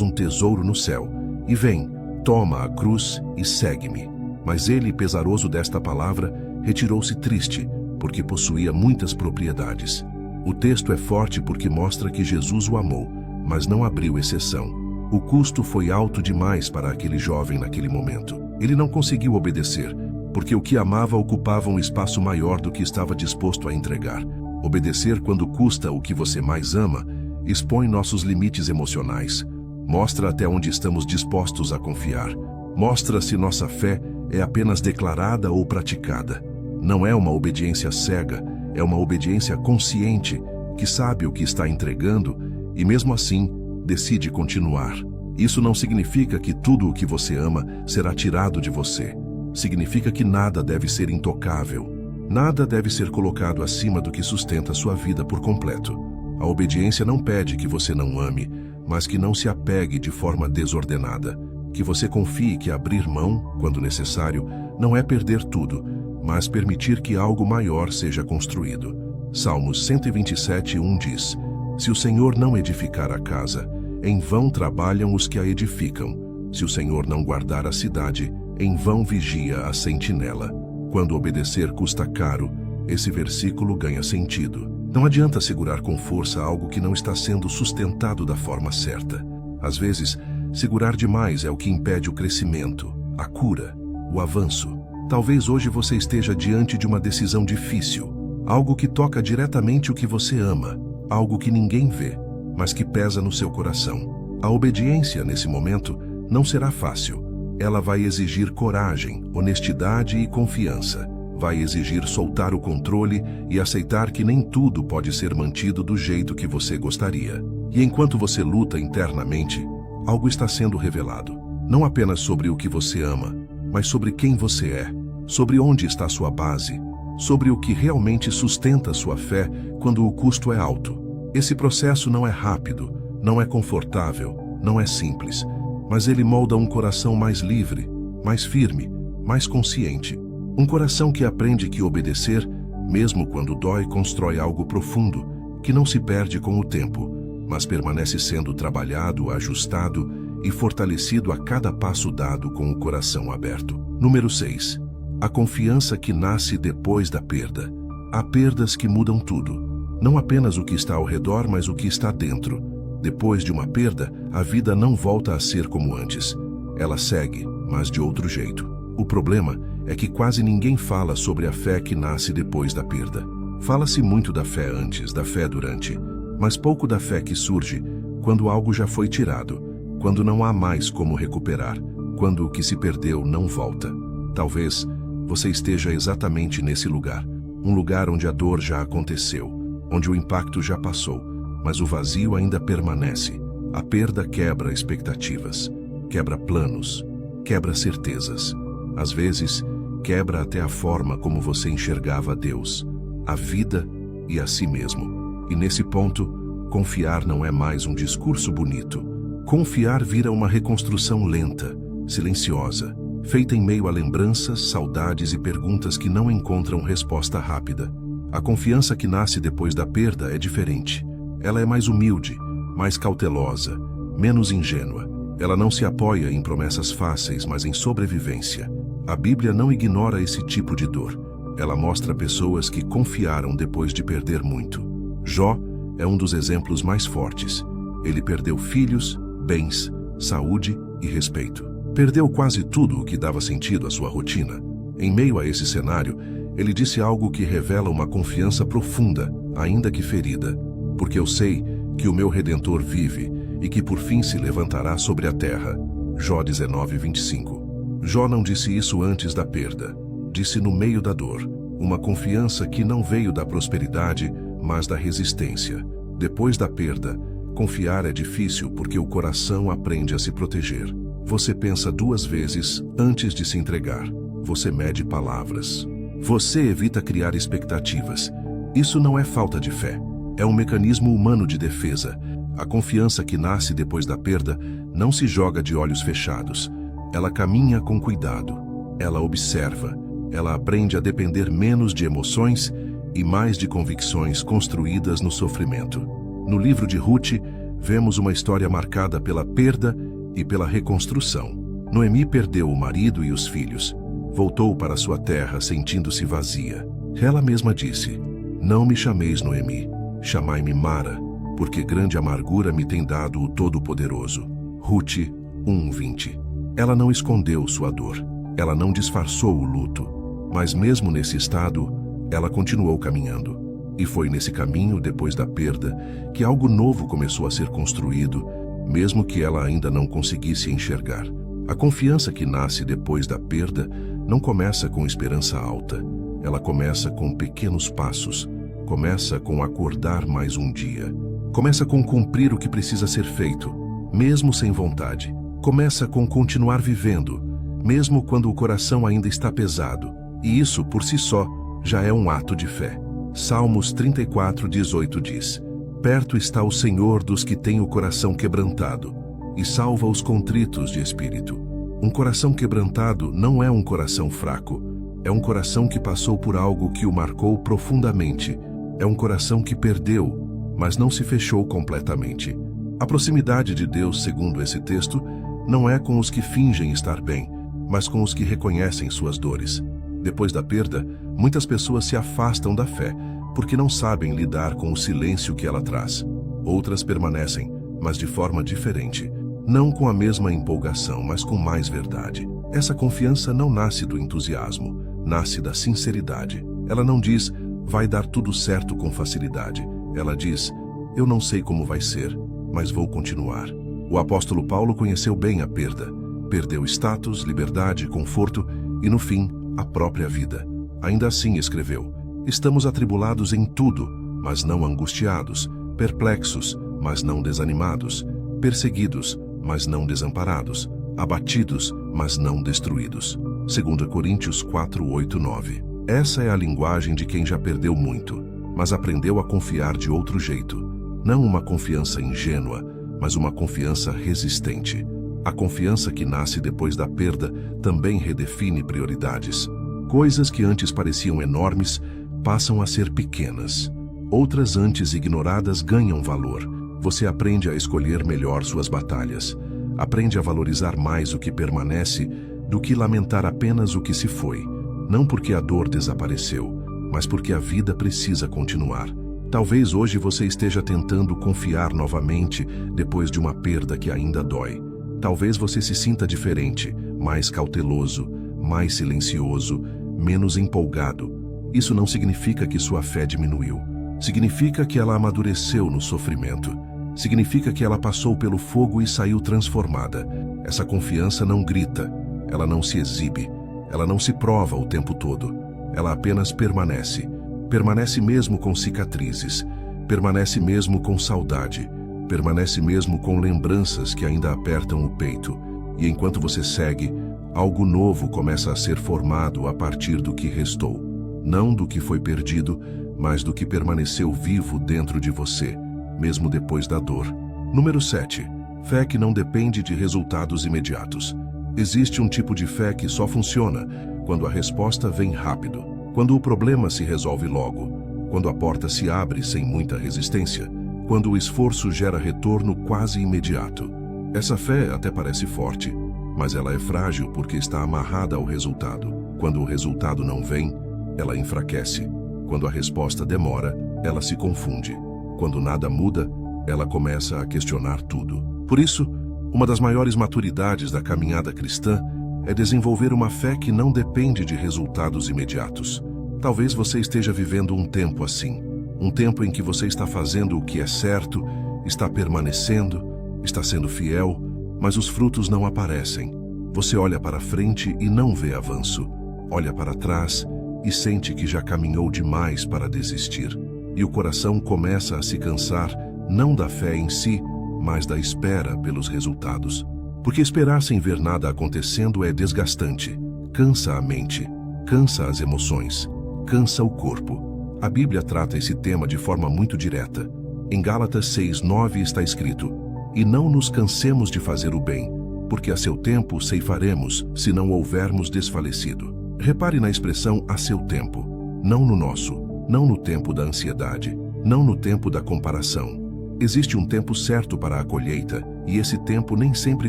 um tesouro no céu. E vem, toma a cruz e segue-me. Mas ele, pesaroso desta palavra, retirou-se triste, porque possuía muitas propriedades. O texto é forte porque mostra que Jesus o amou, mas não abriu exceção. O custo foi alto demais para aquele jovem naquele momento. Ele não conseguiu obedecer, porque o que amava ocupava um espaço maior do que estava disposto a entregar. Obedecer quando custa o que você mais ama, expõe nossos limites emocionais. Mostra até onde estamos dispostos a confiar. Mostra se nossa fé é apenas declarada ou praticada. Não é uma obediência cega, é uma obediência consciente, que sabe o que está entregando e, mesmo assim, decide continuar. Isso não significa que tudo o que você ama será tirado de você. Significa que nada deve ser intocável. Nada deve ser colocado acima do que sustenta sua vida por completo. A obediência não pede que você não ame, mas que não se apegue de forma desordenada. Que você confie que abrir mão, quando necessário, não é perder tudo, mas permitir que algo maior seja construído. Salmos 127:1 diz: se o Senhor não edificar a casa, em vão trabalham os que a edificam. Se o Senhor não guardar a cidade, em vão vigia a sentinela. Quando obedecer custa caro, esse versículo ganha sentido. Não adianta segurar com força algo que não está sendo sustentado da forma certa. Às vezes, segurar demais é o que impede o crescimento, a cura, o avanço. Talvez hoje você esteja diante de uma decisão difícil, algo que toca diretamente o que você ama, algo que ninguém vê, mas que pesa no seu coração. A obediência, nesse momento, não será fácil. Ela vai exigir coragem, honestidade e confiança. Vai exigir soltar o controle e aceitar que nem tudo pode ser mantido do jeito que você gostaria. E enquanto você luta internamente, algo está sendo revelado. Não apenas sobre o que você ama, mas sobre quem você é, sobre onde está sua base, sobre o que realmente sustenta sua fé quando o custo é alto. Esse processo não é rápido, não é confortável, não é simples, mas ele molda um coração mais livre, mais firme, mais consciente. Um coração que aprende que obedecer, mesmo quando dói, constrói algo profundo, que não se perde com o tempo, mas permanece sendo trabalhado, ajustado e fortalecido a cada passo dado com o coração aberto. Número 6. A confiança que nasce depois da perda. Há perdas que mudam tudo. Não apenas o que está ao redor, mas o que está dentro. Depois de uma perda, a vida não volta a ser como antes. Ela segue, mas de outro jeito. O problema é que quase ninguém fala sobre a fé que nasce depois da perda. Fala-se muito da fé antes, da fé durante, mas pouco da fé que surge quando algo já foi tirado, quando não há mais como recuperar, quando o que se perdeu não volta. Talvez você esteja exatamente nesse lugar, um lugar onde a dor já aconteceu, onde o impacto já passou, mas o vazio ainda permanece. A perda quebra expectativas, quebra planos, quebra certezas. Às vezes, quebra até a forma como você enxergava Deus, a vida e a si mesmo. E nesse ponto, confiar não é mais um discurso bonito. Confiar vira uma reconstrução lenta, silenciosa, feita em meio a lembranças, saudades e perguntas que não encontram resposta rápida. A confiança que nasce depois da perda é diferente. Ela é mais humilde, mais cautelosa, menos ingênua. Ela não se apoia em promessas fáceis, mas em sobrevivência. A Bíblia não ignora esse tipo de dor. Ela mostra pessoas que confiaram depois de perder muito. Jó é um dos exemplos mais fortes. Ele perdeu filhos, bens, saúde e respeito. Perdeu quase tudo o que dava sentido à sua rotina. Em meio a esse cenário, ele disse algo que revela uma confiança profunda, ainda que ferida. Porque eu sei que o meu Redentor vive e que por fim se levantará sobre a terra. Jó 19:25. Jó não disse isso antes da perda. Disse no meio da dor. Uma confiança que não veio da prosperidade, mas da resistência. Depois da perda, confiar é difícil porque o coração aprende a se proteger. Você pensa 2 vezes antes de se entregar. Você mede palavras. Você evita criar expectativas. Isso não é falta de fé. É um mecanismo humano de defesa. A confiança que nasce depois da perda não se joga de olhos fechados. Ela caminha com cuidado. Ela observa. Ela aprende a depender menos de emoções e mais de convicções construídas no sofrimento. No livro de Ruth, vemos uma história marcada pela perda e pela reconstrução. Noemi perdeu o marido e os filhos. Voltou para sua terra sentindo-se vazia. Ela mesma disse: "Não me chameis Noemi, chamai-me Mara, porque grande amargura me tem dado o Todo-Poderoso." Ruth 1:20. Ela não escondeu sua dor. Ela não disfarçou o luto. Mas mesmo nesse estado, ela continuou caminhando. E foi nesse caminho, depois da perda, que algo novo começou a ser construído, mesmo que ela ainda não conseguisse enxergar. A confiança que nasce depois da perda não começa com esperança alta. Ela começa com pequenos passos. Começa com acordar mais um dia. Começa com cumprir o que precisa ser feito, mesmo sem vontade. Começa com continuar vivendo, mesmo quando o coração ainda está pesado. E isso, por si só, já é um ato de fé. Salmos 34:18 diz: "Perto está o Senhor dos que têm o coração quebrantado, e salva os contritos de espírito." Um coração quebrantado não é um coração fraco. É um coração que passou por algo que o marcou profundamente. É um coração que perdeu, mas não se fechou completamente. A proximidade de Deus, segundo esse texto, não é com os que fingem estar bem, mas com os que reconhecem suas dores. Depois da perda, muitas pessoas se afastam da fé, porque não sabem lidar com o silêncio que ela traz. Outras permanecem, mas de forma diferente. Não com a mesma empolgação, mas com mais verdade. Essa confiança não nasce do entusiasmo, nasce da sinceridade. Ela não diz: "Vai dar tudo certo com facilidade." Ela diz: "Eu não sei como vai ser, mas vou continuar." O apóstolo Paulo conheceu bem a perda. Perdeu status, liberdade, conforto e, no fim, a própria vida. Ainda assim escreveu: "Estamos atribulados em tudo, mas não angustiados, perplexos, mas não desanimados, perseguidos, mas não desamparados, abatidos, mas não destruídos." 2 Coríntios 4:8-9. Essa é a linguagem de quem já perdeu muito, mas aprendeu a confiar de outro jeito. Não uma confiança ingênua, mas uma confiança resistente. A confiança que nasce depois da perda também redefine prioridades. Coisas que antes pareciam enormes passam a ser pequenas. Outras antes ignoradas ganham valor. Você aprende a escolher melhor suas batalhas. Aprende a valorizar mais o que permanece do que lamentar apenas o que se foi. Não porque a dor desapareceu, mas porque a vida precisa continuar. Talvez hoje você esteja tentando confiar novamente depois de uma perda que ainda dói. Talvez você se sinta diferente, mais cauteloso, mais silencioso, menos empolgado. Isso não significa que sua fé diminuiu. Significa que ela amadureceu no sofrimento. Significa que ela passou pelo fogo e saiu transformada. Essa confiança não grita, ela não se exibe, ela não se prova o tempo todo. Ela apenas permanece. Permanece mesmo com cicatrizes. Permanece mesmo com saudade. Permanece mesmo com lembranças que ainda apertam o peito. E enquanto você segue, algo novo começa a ser formado a partir do que restou. Não do que foi perdido, mas do que permaneceu vivo dentro de você, mesmo depois da dor. Número 7. Fé que não depende de resultados imediatos. Existe um tipo de fé que só funciona quando a resposta vem rápido, quando o problema se resolve logo, quando a porta se abre sem muita resistência, quando o esforço gera retorno quase imediato. Essa fé até parece forte, mas ela é frágil porque está amarrada ao resultado. Quando o resultado não vem, ela enfraquece. Quando a resposta demora, ela se confunde. Quando nada muda, ela começa a questionar tudo. Por isso, uma das maiores maturidades da caminhada cristã é desenvolver uma fé que não depende de resultados imediatos. Talvez você esteja vivendo um tempo assim. Um tempo em que você está fazendo o que é certo, está permanecendo, está sendo fiel, mas os frutos não aparecem. Você olha para frente e não vê avanço. Olha para trás e sente que já caminhou demais para desistir. E o coração começa a se cansar, não da fé em si, mas da espera pelos resultados. Porque esperar sem ver nada acontecendo é desgastante. Cansa a mente, cansa as emoções, cansa o corpo. A Bíblia trata esse tema de forma muito direta. Em Gálatas 6:9 está escrito: "E não nos cansemos de fazer o bem, porque a seu tempo ceifaremos, se não houvermos desfalecido." Repare na expressão "a seu tempo", não no nosso, não no tempo da ansiedade, não no tempo da comparação. Existe um tempo certo para a colheita, e esse tempo nem sempre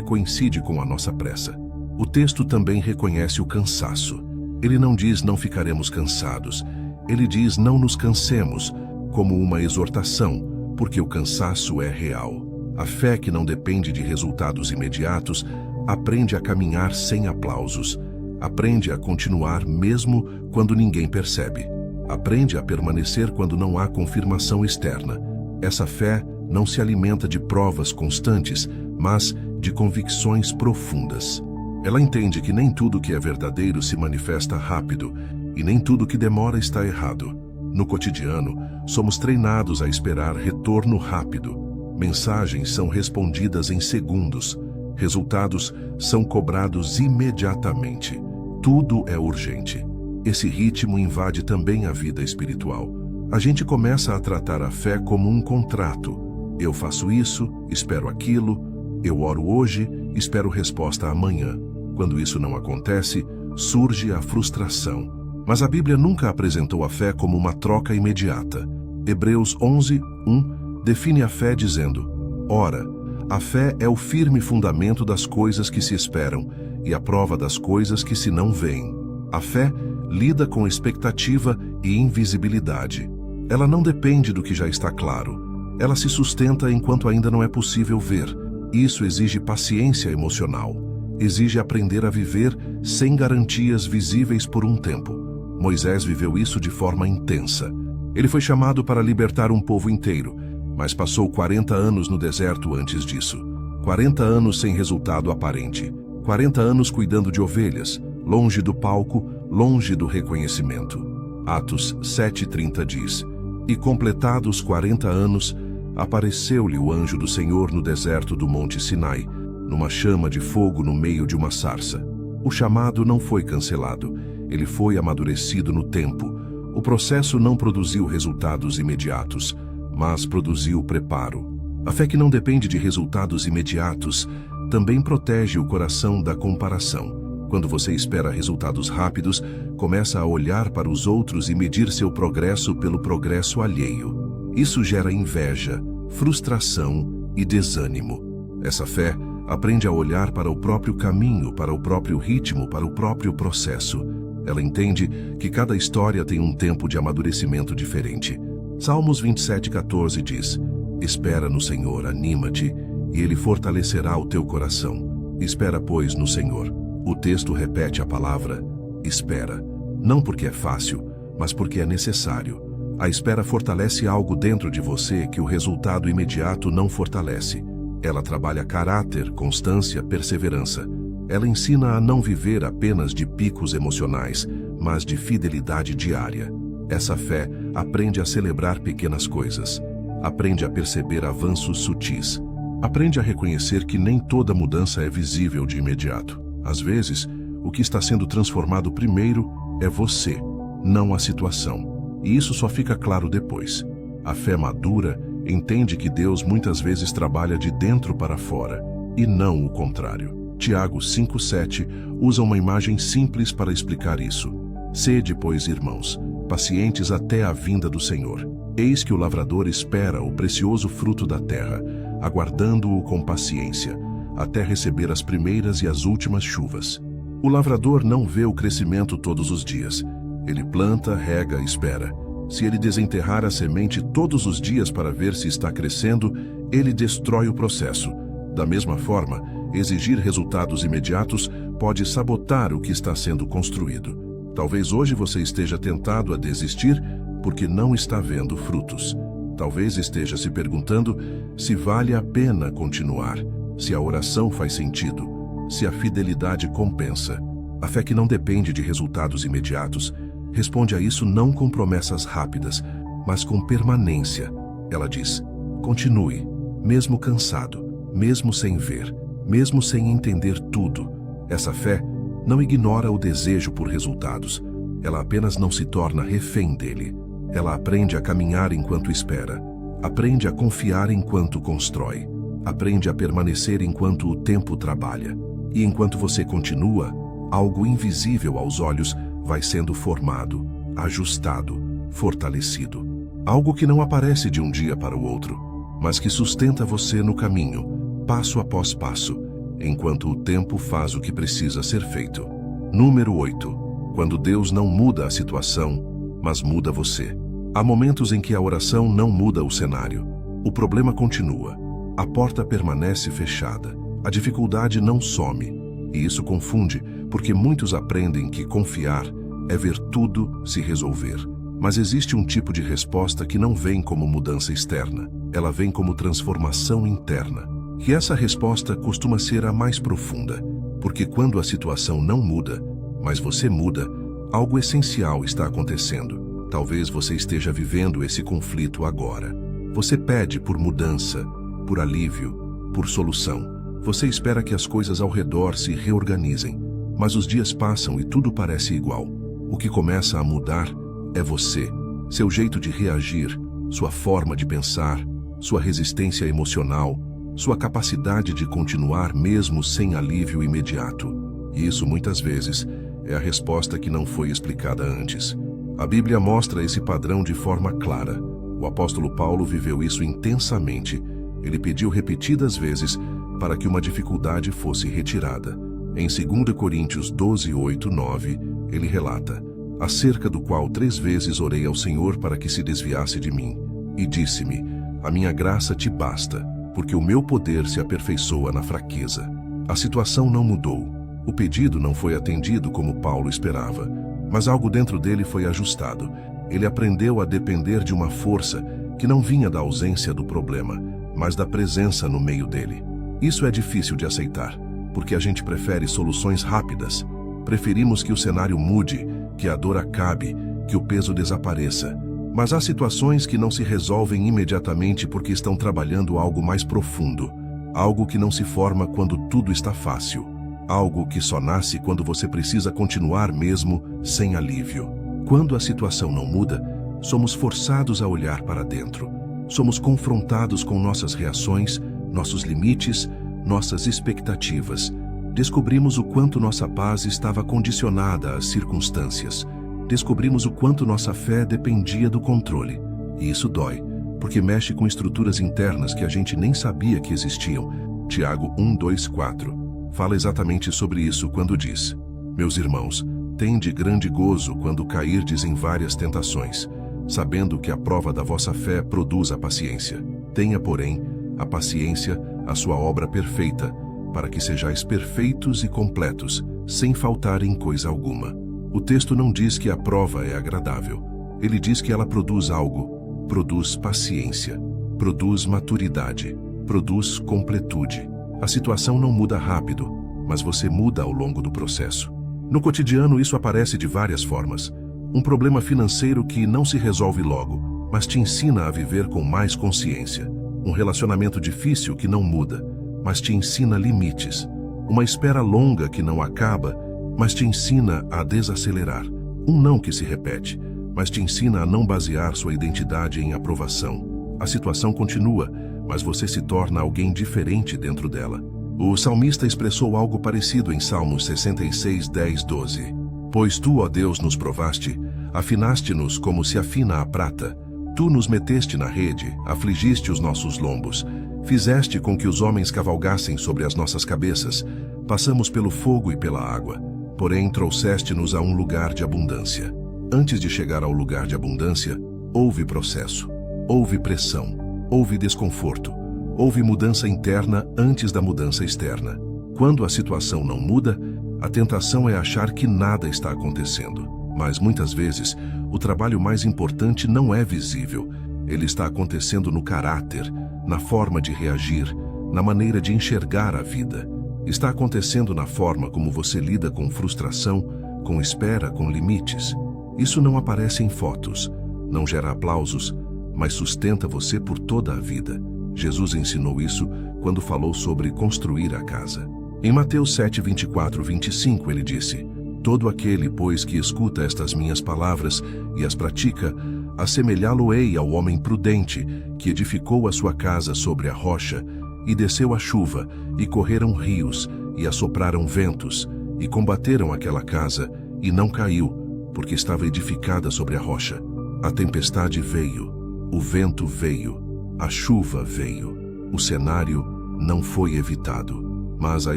coincide com a nossa pressa. O texto também reconhece o cansaço. Ele não diz "não ficaremos cansados", ele diz "não nos cansemos", como uma exortação, porque o cansaço é real. A fé que não depende de resultados imediatos aprende a caminhar sem aplausos, aprende a continuar mesmo quando ninguém percebe, aprende a permanecer quando não há confirmação externa. Essa fé não se alimenta de provas constantes, mas de convicções profundas. Ela entende que nem tudo que é verdadeiro se manifesta rápido, e nem tudo que demora está errado. No cotidiano, somos treinados a esperar retorno rápido. Mensagens são respondidas em segundos. Resultados são cobrados imediatamente. Tudo é urgente. Esse ritmo invade também a vida espiritual. A gente começa a tratar a fé como um contrato. Eu faço isso, espero aquilo, eu oro hoje, espero resposta amanhã. Quando isso não acontece, surge a frustração. Mas a Bíblia nunca apresentou a fé como uma troca imediata. Hebreus 11:1 define a fé dizendo: "Ora, a fé é o firme fundamento das coisas que se esperam e a prova das coisas que se não veem." A fé lida com expectativa e invisibilidade. Ela não depende do que já está claro. Ela se sustenta enquanto ainda não é possível ver. Isso exige paciência emocional. Exige aprender a viver sem garantias visíveis por um tempo. Moisés viveu isso de forma intensa. Ele foi chamado para libertar um povo inteiro, mas passou 40 anos no deserto antes disso. 40 anos sem resultado aparente. 40 anos cuidando de ovelhas, longe do palco, longe do reconhecimento. Atos 7:30 diz: "E completados 40 anos, apareceu-lhe o anjo do Senhor no deserto do Monte Sinai, numa chama de fogo no meio de uma sarça." O chamado não foi cancelado, ele foi amadurecido no tempo. O processo não produziu resultados imediatos, mas produziu preparo. A fé que não depende de resultados imediatos também protege o coração da comparação. Quando você espera resultados rápidos, começa a olhar para os outros e medir seu progresso pelo progresso alheio. Isso gera inveja, frustração e desânimo. Essa fé aprende a olhar para o próprio caminho, para o próprio ritmo, para o próprio processo. Ela entende que cada história tem um tempo de amadurecimento diferente. Salmos 27:14 diz: "Espera no Senhor, anima-te, e Ele fortalecerá o teu coração. Espera, pois, no Senhor." O texto repete a palavra espera, não porque é fácil, mas porque é necessário. A espera fortalece algo dentro de você que o resultado imediato não fortalece. Ela trabalha caráter, constância, perseverança. Ela ensina a não viver apenas de picos emocionais, mas de fidelidade diária. Essa fé aprende a celebrar pequenas coisas. Aprende a perceber avanços sutis. Aprende a reconhecer que nem toda mudança é visível de imediato. Às vezes, o que está sendo transformado primeiro é você, não a situação. E isso só fica claro depois. A fé madura entende que Deus muitas vezes trabalha de dentro para fora, e não o contrário. Tiago 5:7 usa uma imagem simples para explicar isso. "Sede, pois, irmãos, pacientes até a vinda do Senhor. Eis que o lavrador espera o precioso fruto da terra, aguardando-o com paciência, até receber as primeiras e as últimas chuvas." O lavrador não vê o crescimento todos os dias. Ele planta, rega, espera. Se ele desenterrar a semente todos os dias para ver se está crescendo, ele destrói o processo. Da mesma forma, exigir resultados imediatos pode sabotar o que está sendo construído. Talvez hoje você esteja tentado a desistir porque não está vendo frutos. Talvez esteja se perguntando se vale a pena continuar, se a oração faz sentido, se a fidelidade compensa. A fé que não depende de resultados imediatos responde a isso não com promessas rápidas, mas com permanência. Ela diz: continue, mesmo cansado, mesmo sem ver, mesmo sem entender tudo. Essa fé não ignora o desejo por resultados. Ela apenas não se torna refém dele. Ela aprende a caminhar enquanto espera. Aprende a confiar enquanto constrói. Aprende a permanecer enquanto o tempo trabalha. E enquanto você continua, algo invisível aos olhos vai sendo formado, ajustado, fortalecido. Algo que não aparece de um dia para o outro, mas que sustenta você no caminho, passo após passo, enquanto o tempo faz o que precisa ser feito. Número 8. Quando Deus não muda a situação, mas muda você. Há momentos em que a oração não muda o cenário. O problema continua. A porta permanece fechada. A dificuldade não some. E isso confunde, porque muitos aprendem que confiar é ver tudo se resolver. Mas existe um tipo de resposta que não vem como mudança externa. Ela vem como transformação interna. E essa resposta costuma ser a mais profunda, porque quando a situação não muda, mas você muda, algo essencial está acontecendo. Talvez você esteja vivendo esse conflito agora. Você pede por mudança, por alívio, por solução. Você espera que as coisas ao redor se reorganizem, mas os dias passam e tudo parece igual. O que começa a mudar é você, seu jeito de reagir, sua forma de pensar, sua resistência emocional, sua capacidade de continuar mesmo sem alívio imediato. E isso muitas vezes é a resposta que não foi explicada antes. A Bíblia mostra esse padrão de forma clara. O apóstolo Paulo viveu isso intensamente. Ele pediu repetidas vezes para que uma dificuldade fosse retirada. Em 2 Coríntios 12, 8, 9, ele relata: acerca do qual 3 vezes orei ao Senhor para que se desviasse de mim. E disse-me: a minha graça te basta, porque o meu poder se aperfeiçoa na fraqueza. A situação não mudou. O pedido não foi atendido como Paulo esperava, mas algo dentro dele foi ajustado. Ele aprendeu a depender de uma força que não vinha da ausência do problema, mas da presença no meio dele. Isso é difícil de aceitar, porque a gente prefere soluções rápidas. Preferimos que o cenário mude, que a dor acabe, que o peso desapareça. Mas há situações que não se resolvem imediatamente porque estão trabalhando algo mais profundo, algo que não se forma quando tudo está fácil, algo que só nasce quando você precisa continuar mesmo sem alívio. Quando a situação não muda, somos forçados a olhar para dentro. Somos confrontados com nossas reações, nossos limites, nossas expectativas. Descobrimos o quanto nossa paz estava condicionada às circunstâncias. Descobrimos o quanto nossa fé dependia do controle. E isso dói, porque mexe com estruturas internas que a gente nem sabia que existiam. Tiago 1, 2, 4 fala exatamente sobre isso quando diz: meus irmãos, tende grande gozo quando cairdes em várias tentações, sabendo que a prova da vossa fé produz a paciência. Tenha, porém, a paciência, a sua obra perfeita, para que sejais perfeitos e completos, sem faltar em coisa alguma. O texto não diz que a prova é agradável. Ele diz que ela produz algo. Produz paciência, produz maturidade, produz completude. A situação não muda rápido, mas você muda ao longo do processo. No cotidiano, isso aparece de várias formas. Um problema financeiro que não se resolve logo, mas te ensina a viver com mais consciência. Um relacionamento difícil que não muda, mas te ensina limites. Uma espera longa que não acaba, mas te ensina a desacelerar. Um não que se repete, mas te ensina a não basear sua identidade em aprovação. A situação continua, mas você se torna alguém diferente dentro dela. O salmista expressou algo parecido em Salmos 66, 10, 12. Pois tu, ó Deus, nos provaste, afinaste-nos como se afina a prata. Tu nos meteste na rede, afligiste os nossos lombos. Fizeste com que os homens cavalgassem sobre as nossas cabeças. Passamos pelo fogo e pela água. Porém, trouxeste-nos a um lugar de abundância. Antes de chegar ao lugar de abundância, houve processo, houve pressão, houve desconforto, houve mudança interna antes da mudança externa. Quando a situação não muda, a tentação é achar que nada está acontecendo. Mas muitas vezes, o trabalho mais importante não é visível. Ele está acontecendo no caráter, na forma de reagir, na maneira de enxergar a vida. Está acontecendo na forma como você lida com frustração, com espera, com limites. Isso não aparece em fotos, não gera aplausos, mas sustenta você por toda a vida. Jesus ensinou isso quando falou sobre construir a casa. Em Mateus 7, 24, 25, ele disse: todo aquele, pois, que escuta estas minhas palavras e as pratica, assemelhá-lo-ei ao homem prudente, que edificou a sua casa sobre a rocha, e desceu a chuva, e correram rios, e assopraram ventos, e combateram aquela casa, e não caiu, porque estava edificada sobre a rocha. A tempestade veio, o vento veio, a chuva veio. O cenário não foi evitado, mas a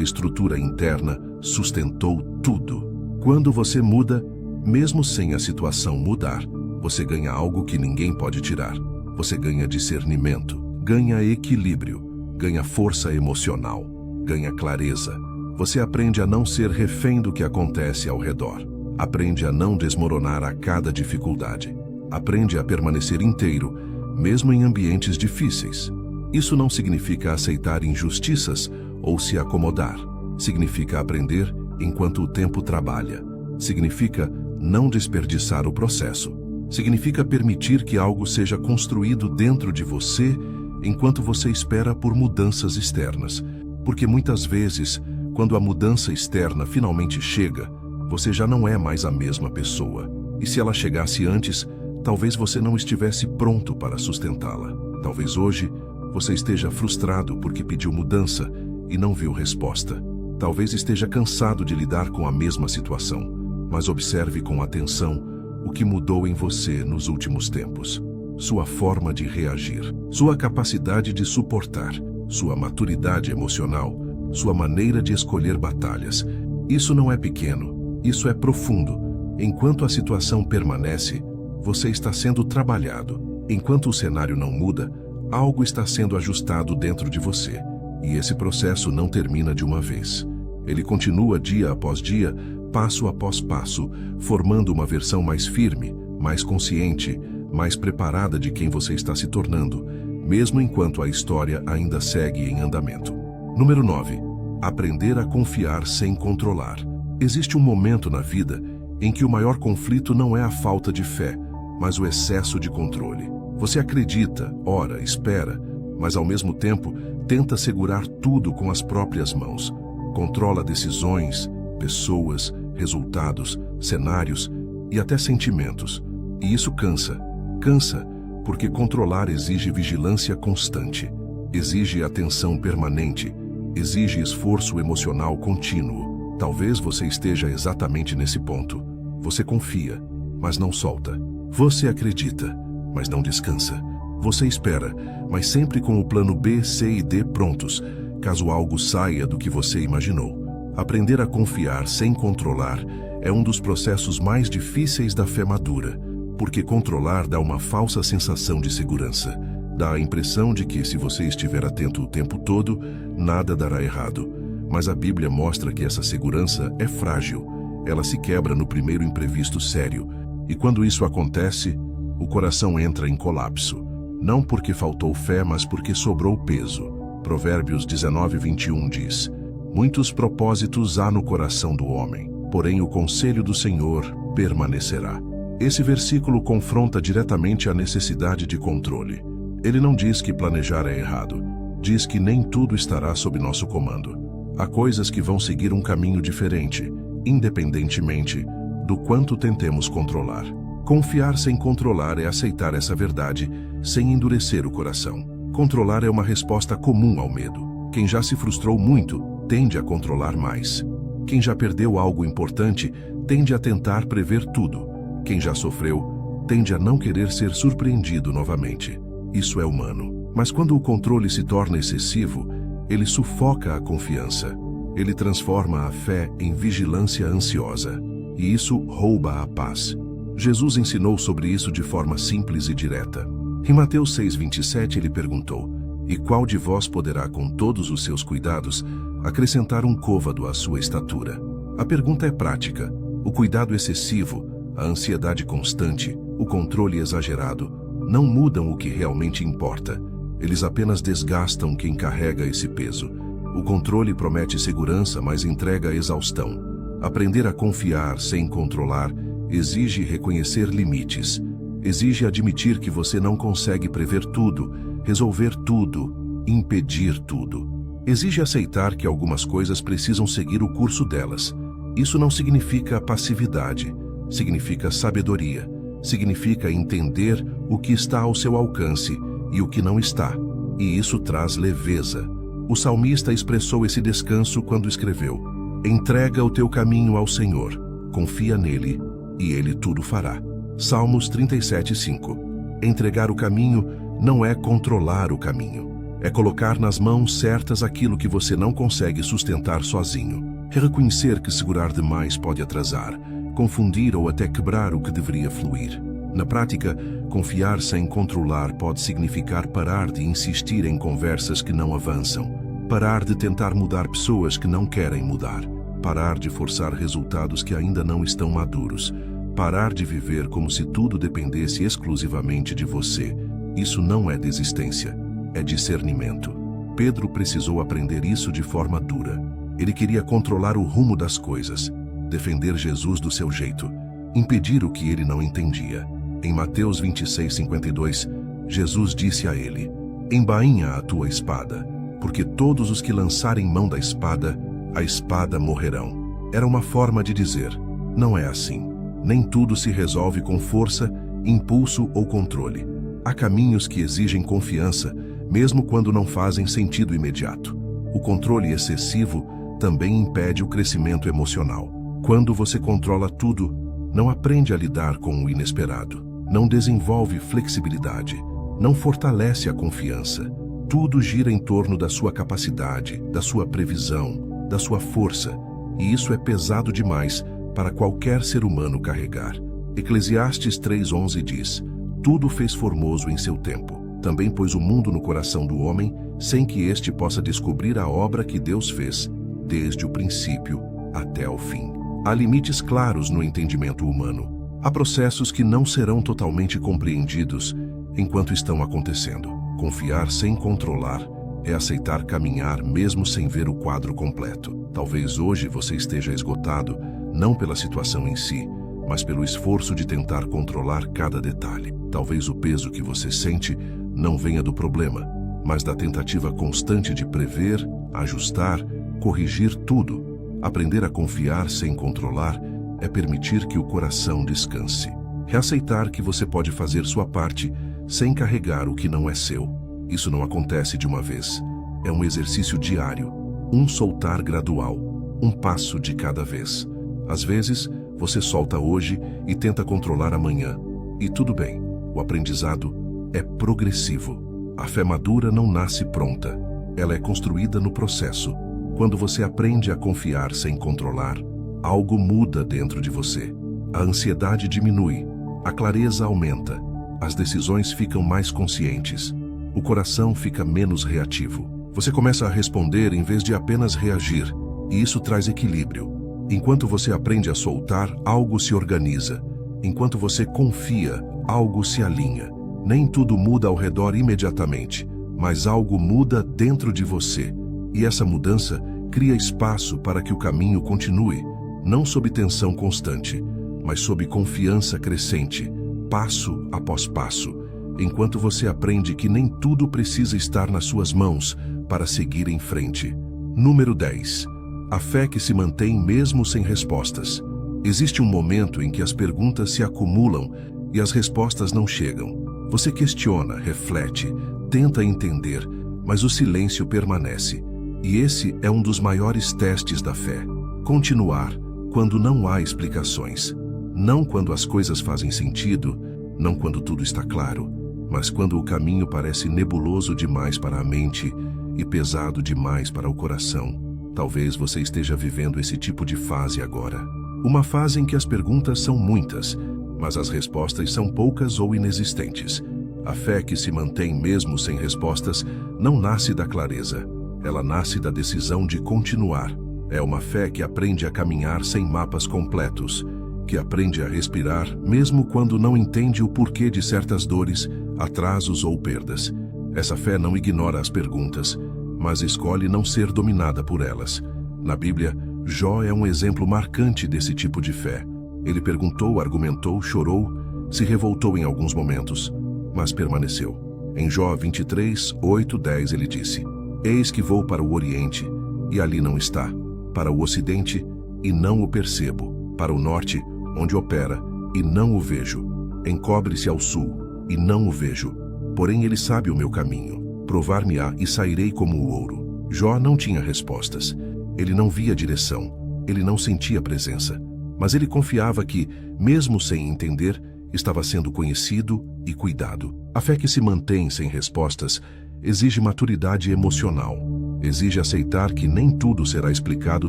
estrutura interna sustentou tudo. Quando você muda, mesmo sem a situação mudar, você ganha algo que ninguém pode tirar. Você ganha discernimento, ganha equilíbrio, ganha força emocional, ganha clareza. Você aprende a não ser refém do que acontece ao redor. Aprende a não desmoronar a cada dificuldade. Aprende a permanecer inteiro, mesmo em ambientes difíceis. Isso não significa aceitar injustiças ou se acomodar. Significa aprender enquanto o tempo trabalha. Significa não desperdiçar o processo. Significa permitir que algo seja construído dentro de você enquanto você espera por mudanças externas. Porque muitas vezes, quando a mudança externa finalmente chega, você já não é mais a mesma pessoa. E se ela chegasse antes, talvez você não estivesse pronto para sustentá-la. Talvez hoje você esteja frustrado porque pediu mudança e não viu resposta. Talvez esteja cansado de lidar com a mesma situação. Mas observe com atenção o que mudou em você nos últimos tempos. Sua forma de reagir, sua capacidade de suportar, sua maturidade emocional, sua maneira de escolher batalhas. Isso não é pequeno, isso é profundo. Enquanto a situação permanece, você está sendo trabalhado. Enquanto o cenário não muda, algo está sendo ajustado dentro de você. E esse processo não termina de uma vez. Ele continua dia após dia, passo após passo, formando uma versão mais firme, mais consciente, mais preparada de quem você está se tornando, mesmo enquanto a história ainda segue em andamento. Número 9. Aprender a confiar sem controlar. Existe um momento na vida em que o maior conflito não é a falta de fé, mas o excesso de controle. Você acredita, ora, espera, mas ao mesmo tempo tenta segurar tudo com as próprias mãos. Controla decisões, pessoas, resultados, cenários e até sentimentos. E isso cansa. Cansa porque controlar exige vigilância constante, exige atenção permanente, exige esforço emocional contínuo. Talvez você esteja exatamente nesse ponto. Você confia, mas não solta. Você acredita, mas não descansa. Você espera, mas sempre com o plano B, C e D prontos, caso algo saia do que você imaginou. Aprender a confiar sem controlar é um dos processos mais difíceis da fé madura, porque controlar dá uma falsa sensação de segurança. Dá a impressão de que, se você estiver atento o tempo todo, nada dará errado. Mas a Bíblia mostra que essa segurança é frágil. Ela se quebra no primeiro imprevisto sério. E quando isso acontece, o coração entra em colapso. Não porque faltou fé, mas porque sobrou peso. Provérbios 19:21 diz: muitos propósitos há no coração do homem, porém o conselho do Senhor permanecerá. Esse versículo confronta diretamente a necessidade de controle. Ele não diz que planejar é errado. Diz que nem tudo estará sob nosso comando. Há coisas que vão seguir um caminho diferente, independentemente do quanto tentemos controlar. Confiar sem controlar é aceitar essa verdade sem endurecer o coração. Controlar é uma resposta comum ao medo. Quem já se frustrou muito tende a controlar mais. Quem já perdeu algo importante tende a tentar prever tudo. Quem já sofreu tende a não querer ser surpreendido novamente. Isso é humano. Mas quando o controle se torna excessivo, ele sufoca a confiança. Ele transforma a fé em vigilância ansiosa. E isso rouba a paz. Jesus ensinou sobre isso de forma simples e direta. Em Mateus 6:27 ele perguntou: e qual de vós poderá, com todos os seus cuidados, acrescentar um côvado à sua estatura? A pergunta é prática. O cuidado excessivo, a ansiedade constante, o controle exagerado, não mudam o que realmente importa. Eles apenas desgastam quem carrega esse peso. O controle promete segurança, mas entrega exaustão. Aprender a confiar sem controlar exige reconhecer limites. Exige admitir que você não consegue prever tudo, resolver tudo, impedir tudo. Exige aceitar que algumas coisas precisam seguir o curso delas. Isso não significa passividade, significa sabedoria. Significa entender o que está ao seu alcance e o que não está. E isso traz leveza. O salmista expressou esse descanso quando escreveu: entrega o teu caminho ao Senhor, confia nele, e ele tudo fará. Salmos 37:5. Entregar o caminho não é controlar o caminho. É colocar nas mãos certas aquilo que você não consegue sustentar sozinho. É reconhecer que segurar demais pode atrasar, confundir ou até quebrar o que deveria fluir. Na prática, confiar sem controlar pode significar parar de insistir em conversas que não avançam, parar de tentar mudar pessoas que não querem mudar, parar de forçar resultados que ainda não estão maduros, parar de viver como se tudo dependesse exclusivamente de você. Isso não é desistência, é discernimento. Pedro precisou aprender isso de forma dura. Ele queria controlar o rumo das coisas, defender Jesus do seu jeito, impedir o que ele não entendia. Em Mateus 26:52, Jesus disse a ele: "Embainha a tua espada, porque todos os que lançarem mão da espada, a espada morrerão." Era uma forma de dizer: não é assim. Nem tudo se resolve com força, impulso ou controle. Há caminhos que exigem confiança, mesmo quando não fazem sentido imediato. O controle excessivo também impede o crescimento emocional. Quando você controla tudo, não aprende a lidar com o inesperado, não desenvolve flexibilidade, não fortalece a confiança. Tudo gira em torno da sua capacidade, da sua previsão, da sua força, e isso é pesado demais para qualquer ser humano carregar. Eclesiastes 3:11 diz: "Tudo fez formoso em seu tempo. Também pôs o mundo no coração do homem, sem que este possa descobrir a obra que Deus fez, desde o princípio até o fim." Há limites claros no entendimento humano. Há processos que não serão totalmente compreendidos enquanto estão acontecendo. Confiar sem controlar é aceitar caminhar mesmo sem ver o quadro completo. Talvez hoje você esteja esgotado, não pela situação em si, mas pelo esforço de tentar controlar cada detalhe. Talvez o peso que você sente não venha do problema, mas da tentativa constante de prever, ajustar, corrigir tudo. Aprender a confiar sem controlar é permitir que o coração descanse. É aceitar que você pode fazer sua parte sem carregar o que não é seu. Isso não acontece de uma vez. É um exercício diário, um soltar gradual, um passo de cada vez. Às vezes, você solta hoje e tenta controlar amanhã. E tudo bem, o aprendizado é progressivo. A fé madura não nasce pronta, ela é construída no processo. Quando você aprende a confiar sem controlar, algo muda dentro de você. A ansiedade diminui, a clareza aumenta, as decisões ficam mais conscientes, o coração fica menos reativo. Você começa a responder em vez de apenas reagir, e isso traz equilíbrio. Enquanto você aprende a soltar, algo se organiza. Enquanto você confia, algo se alinha. Nem tudo muda ao redor imediatamente, mas algo muda dentro de você. E essa mudança cria espaço para que o caminho continue, não sob tensão constante, mas sob confiança crescente, passo após passo, enquanto você aprende que nem tudo precisa estar nas suas mãos para seguir em frente. Número 10. A fé que se mantém mesmo sem respostas. Existe um momento em que as perguntas se acumulam e as respostas não chegam. Você questiona, reflete, tenta entender, mas o silêncio permanece. E esse é um dos maiores testes da fé. Continuar quando não há explicações. Não quando as coisas fazem sentido, não quando tudo está claro, mas quando o caminho parece nebuloso demais para a mente e pesado demais para o coração. Talvez você esteja vivendo esse tipo de fase agora. Uma fase em que as perguntas são muitas, mas as respostas são poucas ou inexistentes. A fé que se mantém mesmo sem respostas não nasce da clareza. Ela nasce da decisão de continuar. É uma fé que aprende a caminhar sem mapas completos, que aprende a respirar mesmo quando não entende o porquê de certas dores, atrasos ou perdas. Essa fé não ignora as perguntas, mas escolhe não ser dominada por elas. Na Bíblia, Jó é um exemplo marcante desse tipo de fé. Ele perguntou, argumentou, chorou, se revoltou em alguns momentos, mas permaneceu. Em Jó 23, 8, 10 ele disse: "Eis que vou para o Oriente, e ali não está. Para o Ocidente, e não o percebo. Para o Norte, onde opera, e não o vejo. Encobre-se ao Sul, e não o vejo. Porém ele sabe o meu caminho. Provar-me-á e sairei como o ouro." Jó não tinha respostas. Ele não via direção. Ele não sentia presença. Mas ele confiava que, mesmo sem entender, estava sendo conhecido e cuidado. A fé que se mantém sem respostas exige maturidade emocional. Exige aceitar que nem tudo será explicado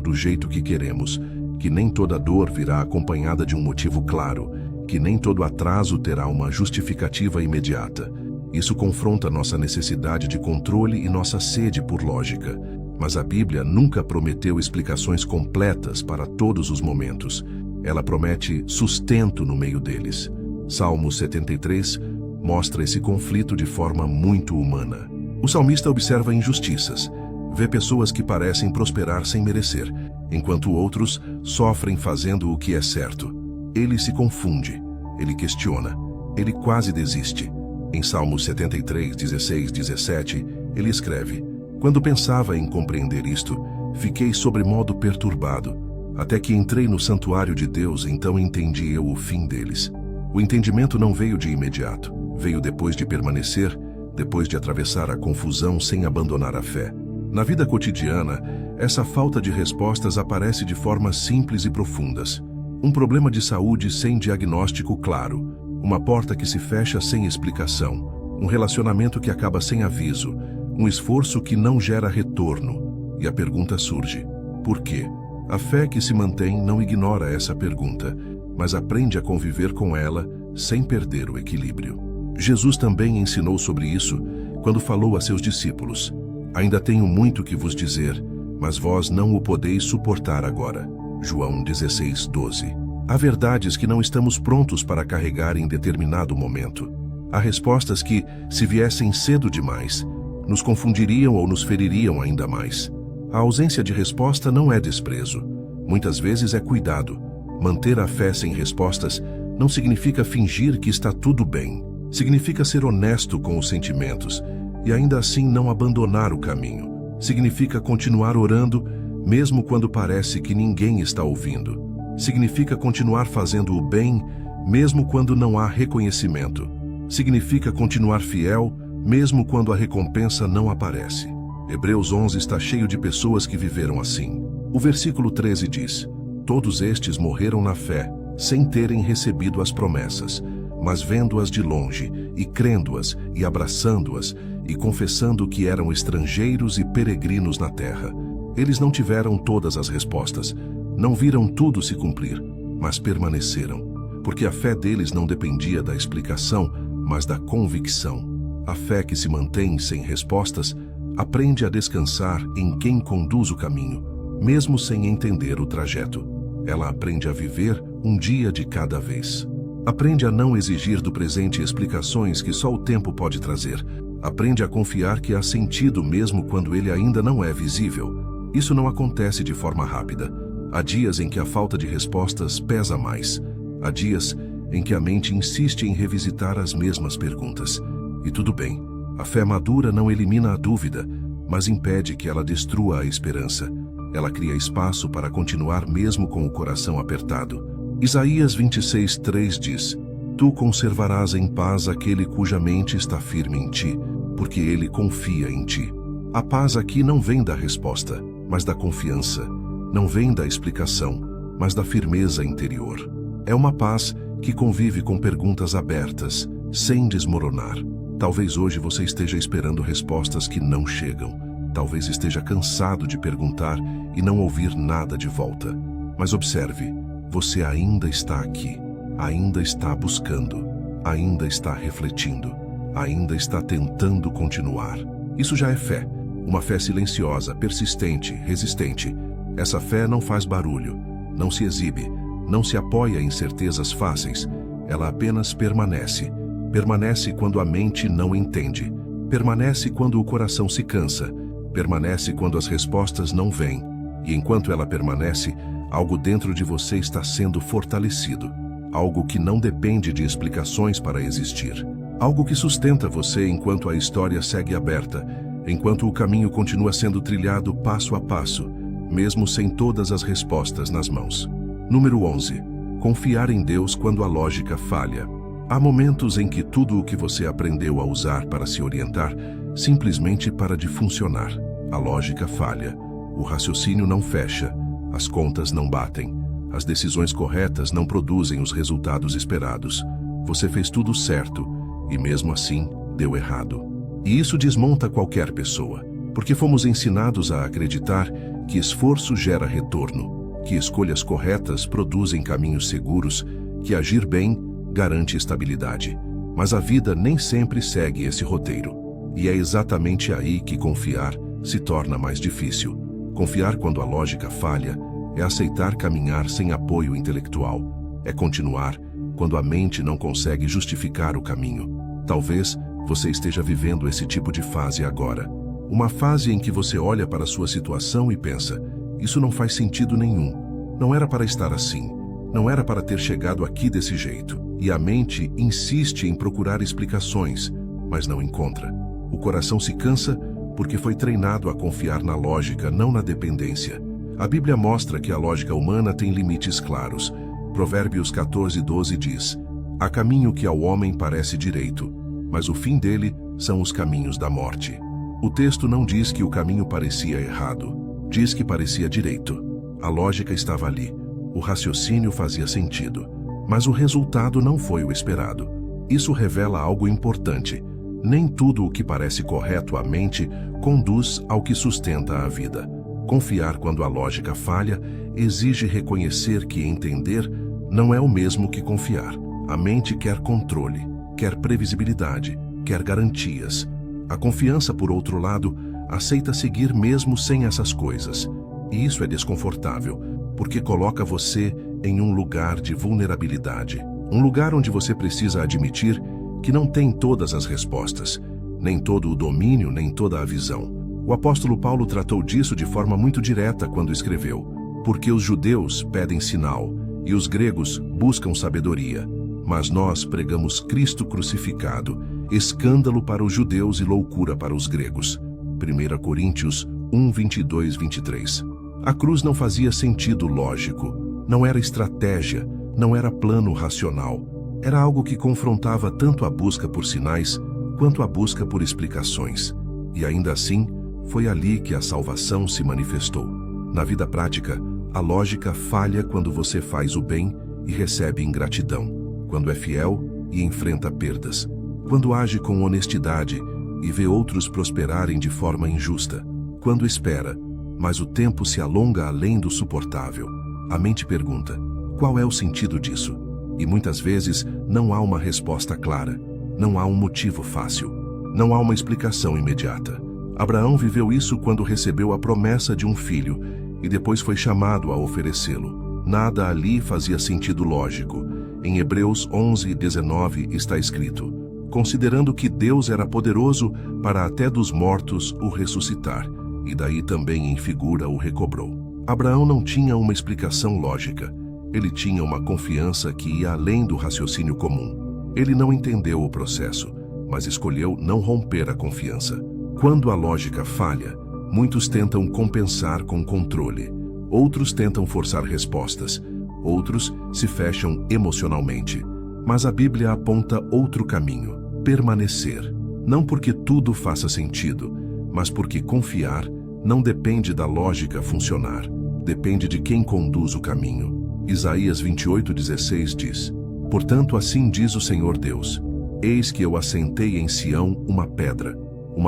do jeito que queremos, que nem toda dor virá acompanhada de um motivo claro, que nem todo atraso terá uma justificativa imediata. Isso confronta nossa necessidade de controle e nossa sede por lógica. Mas a Bíblia nunca prometeu explicações completas para todos os momentos. Ela promete sustento no meio deles. Salmo 73 mostra esse conflito de forma muito humana. O salmista observa injustiças. Vê pessoas que parecem prosperar sem merecer, enquanto outros sofrem fazendo o que é certo. Ele se confunde, ele questiona, ele quase desiste. Em Salmos 73, 16, 17, ele escreve: "Quando pensava em compreender isto, fiquei sobremodo perturbado. Até que entrei no santuário de Deus, então entendi eu o fim deles." O entendimento não veio de imediato, veio depois de permanecer, depois de atravessar a confusão sem abandonar a fé. Na vida cotidiana, essa falta de respostas aparece de formas simples e profundas. Um problema de saúde sem diagnóstico claro, uma porta que se fecha sem explicação, um relacionamento que acaba sem aviso, um esforço que não gera retorno. E a pergunta surge: por quê? A fé que se mantém não ignora essa pergunta, mas aprende a conviver com ela sem perder o equilíbrio. Jesus também ensinou sobre isso quando falou a seus discípulos: "Ainda tenho muito que vos dizer, mas vós não o podeis suportar agora." João 16, 12. Há verdades que não estamos prontos para carregar em determinado momento. Há respostas que, se viessem cedo demais, nos confundiriam ou nos feririam ainda mais. A ausência de resposta não é desprezo. Muitas vezes é cuidado. Manter a fé sem respostas não significa fingir que está tudo bem. Significa ser honesto com os sentimentos e ainda assim não abandonar o caminho. Significa continuar orando mesmo quando parece que ninguém está ouvindo. Significa continuar fazendo o bem mesmo quando não há reconhecimento. Significa continuar fiel mesmo quando a recompensa não aparece. Hebreus 11 está cheio de pessoas que viveram assim. O versículo 13 diz: "Todos estes morreram na fé, sem terem recebido as promessas, mas vendo-as de longe, e crendo-as, e abraçando-as, e confessando que eram estrangeiros e peregrinos na terra." Eles não tiveram todas as respostas, não viram tudo se cumprir, mas permaneceram, porque a fé deles não dependia da explicação, mas da convicção. A fé que se mantém sem respostas aprende a descansar em quem conduz o caminho, mesmo sem entender o trajeto. Ela aprende a viver um dia de cada vez. Aprende a não exigir do presente explicações que só o tempo pode trazer. Aprende a confiar que há sentido mesmo quando ele ainda não é visível. Isso não acontece de forma rápida. Há dias em que a falta de respostas pesa mais. Há dias em que a mente insiste em revisitar as mesmas perguntas. E tudo bem, a fé madura não elimina a dúvida, mas impede que ela destrua a esperança. Ela cria espaço para continuar mesmo com o coração apertado. Isaías 26, 3 diz: "Tu conservarás em paz aquele cuja mente está firme em ti, porque ele confia em ti." A paz aqui não vem da resposta, mas da confiança. Não vem da explicação, mas da firmeza interior. É uma paz que convive com perguntas abertas, sem desmoronar. Talvez hoje você esteja esperando respostas que não chegam. Talvez esteja cansado de perguntar e não ouvir nada de volta. Mas observe, você ainda está aqui, ainda está buscando, ainda está refletindo, ainda está tentando continuar. Isso já é fé. Uma fé silenciosa, persistente, resistente. Essa fé não faz barulho, não se exibe, não se apoia em certezas fáceis. Ela apenas permanece. Permanece quando a mente não entende. Permanece quando o coração se cansa. Permanece quando as respostas não vêm. E enquanto ela permanece, algo dentro de você está sendo fortalecido. Algo que não depende de explicações para existir. Algo que sustenta você enquanto a história segue aberta, enquanto o caminho continua sendo trilhado passo a passo, mesmo sem todas as respostas nas mãos. Número 11. Confiar em Deus quando a lógica falha. Há momentos em que tudo o que você aprendeu a usar para se orientar simplesmente para de funcionar. A lógica falha, o raciocínio não fecha, as contas não batem, As decisões corretas não produzem os resultados esperados. Você fez tudo certo e mesmo assim deu errado. E isso desmonta qualquer pessoa, porque fomos ensinados a acreditar que esforço gera retorno, que escolhas corretas produzem caminhos seguros, que agir bem garante estabilidade. Mas a vida nem sempre segue esse roteiro. E é exatamente aí que confiar se torna mais difícil. Confiar quando a lógica falha é aceitar caminhar sem apoio intelectual. É continuar quando a mente não consegue justificar o caminho. Talvez você esteja vivendo esse tipo de fase agora. Uma fase em que você olha para a sua situação e pensa: isso não faz sentido nenhum. Não era para estar assim. Não era para ter chegado aqui desse jeito. E a mente insiste em procurar explicações, mas não encontra. O coração se cansa porque foi treinado a confiar na lógica, não na dependência. A Bíblia mostra que a lógica humana tem limites claros. Provérbios 14:12 diz: há caminho que ao homem parece direito, mas o fim dele são os caminhos da morte. O texto não diz que o caminho parecia errado, diz que parecia direito. A lógica estava ali, o raciocínio fazia sentido, mas o resultado não foi o esperado. Isso revela algo importante. Nem tudo o que parece correto à mente conduz ao que sustenta a vida. Confiar quando a lógica falha exige reconhecer que entender não é o mesmo que confiar. A mente quer controle, quer previsibilidade, quer garantias. A confiança, por outro lado, aceita seguir mesmo sem essas coisas. E isso é desconfortável, porque coloca você em um lugar de vulnerabilidade. Um lugar onde você precisa admitir que não tem todas as respostas, nem todo o domínio, nem toda a visão. O apóstolo Paulo tratou disso de forma muito direta quando escreveu: porque os judeus pedem sinal e os gregos buscam sabedoria, mas nós pregamos Cristo crucificado, escândalo para os judeus e loucura para os gregos. 1 Coríntios 1:22-23. A cruz não fazia sentido lógico, não era estratégia, não era plano racional. Era algo que confrontava tanto a busca por sinais quanto a busca por explicações. E ainda assim, foi ali que a salvação se manifestou. Na vida prática, a lógica falha quando você faz o bem e recebe ingratidão, quando é fiel e enfrenta perdas, quando age com honestidade e vê outros prosperarem de forma injusta, quando espera, mas o tempo se alonga além do suportável. A mente pergunta: qual é o sentido disso? E muitas vezes não há uma resposta clara, não há um motivo fácil, não há uma explicação imediata. Abraão viveu isso quando recebeu a promessa de um filho e depois foi chamado a oferecê-lo. Nada ali fazia sentido lógico. Em Hebreus 11:19 está escrito: considerando que Deus era poderoso para até dos mortos o ressuscitar, e daí também em figura o recobrou. Abraão não tinha uma explicação lógica. Ele tinha uma confiança que ia além do raciocínio comum. Ele não entendeu o processo, mas escolheu não romper a confiança. Quando a lógica falha, muitos tentam compensar com controle. Outros tentam forçar respostas. Outros se fecham emocionalmente. Mas a Bíblia aponta outro caminho: permanecer. Não porque tudo faça sentido, mas porque confiar não depende da lógica funcionar. Depende de quem conduz o caminho. Isaías 28:16 diz: portanto, assim diz o Senhor Deus: eis que eu assentei em Sião uma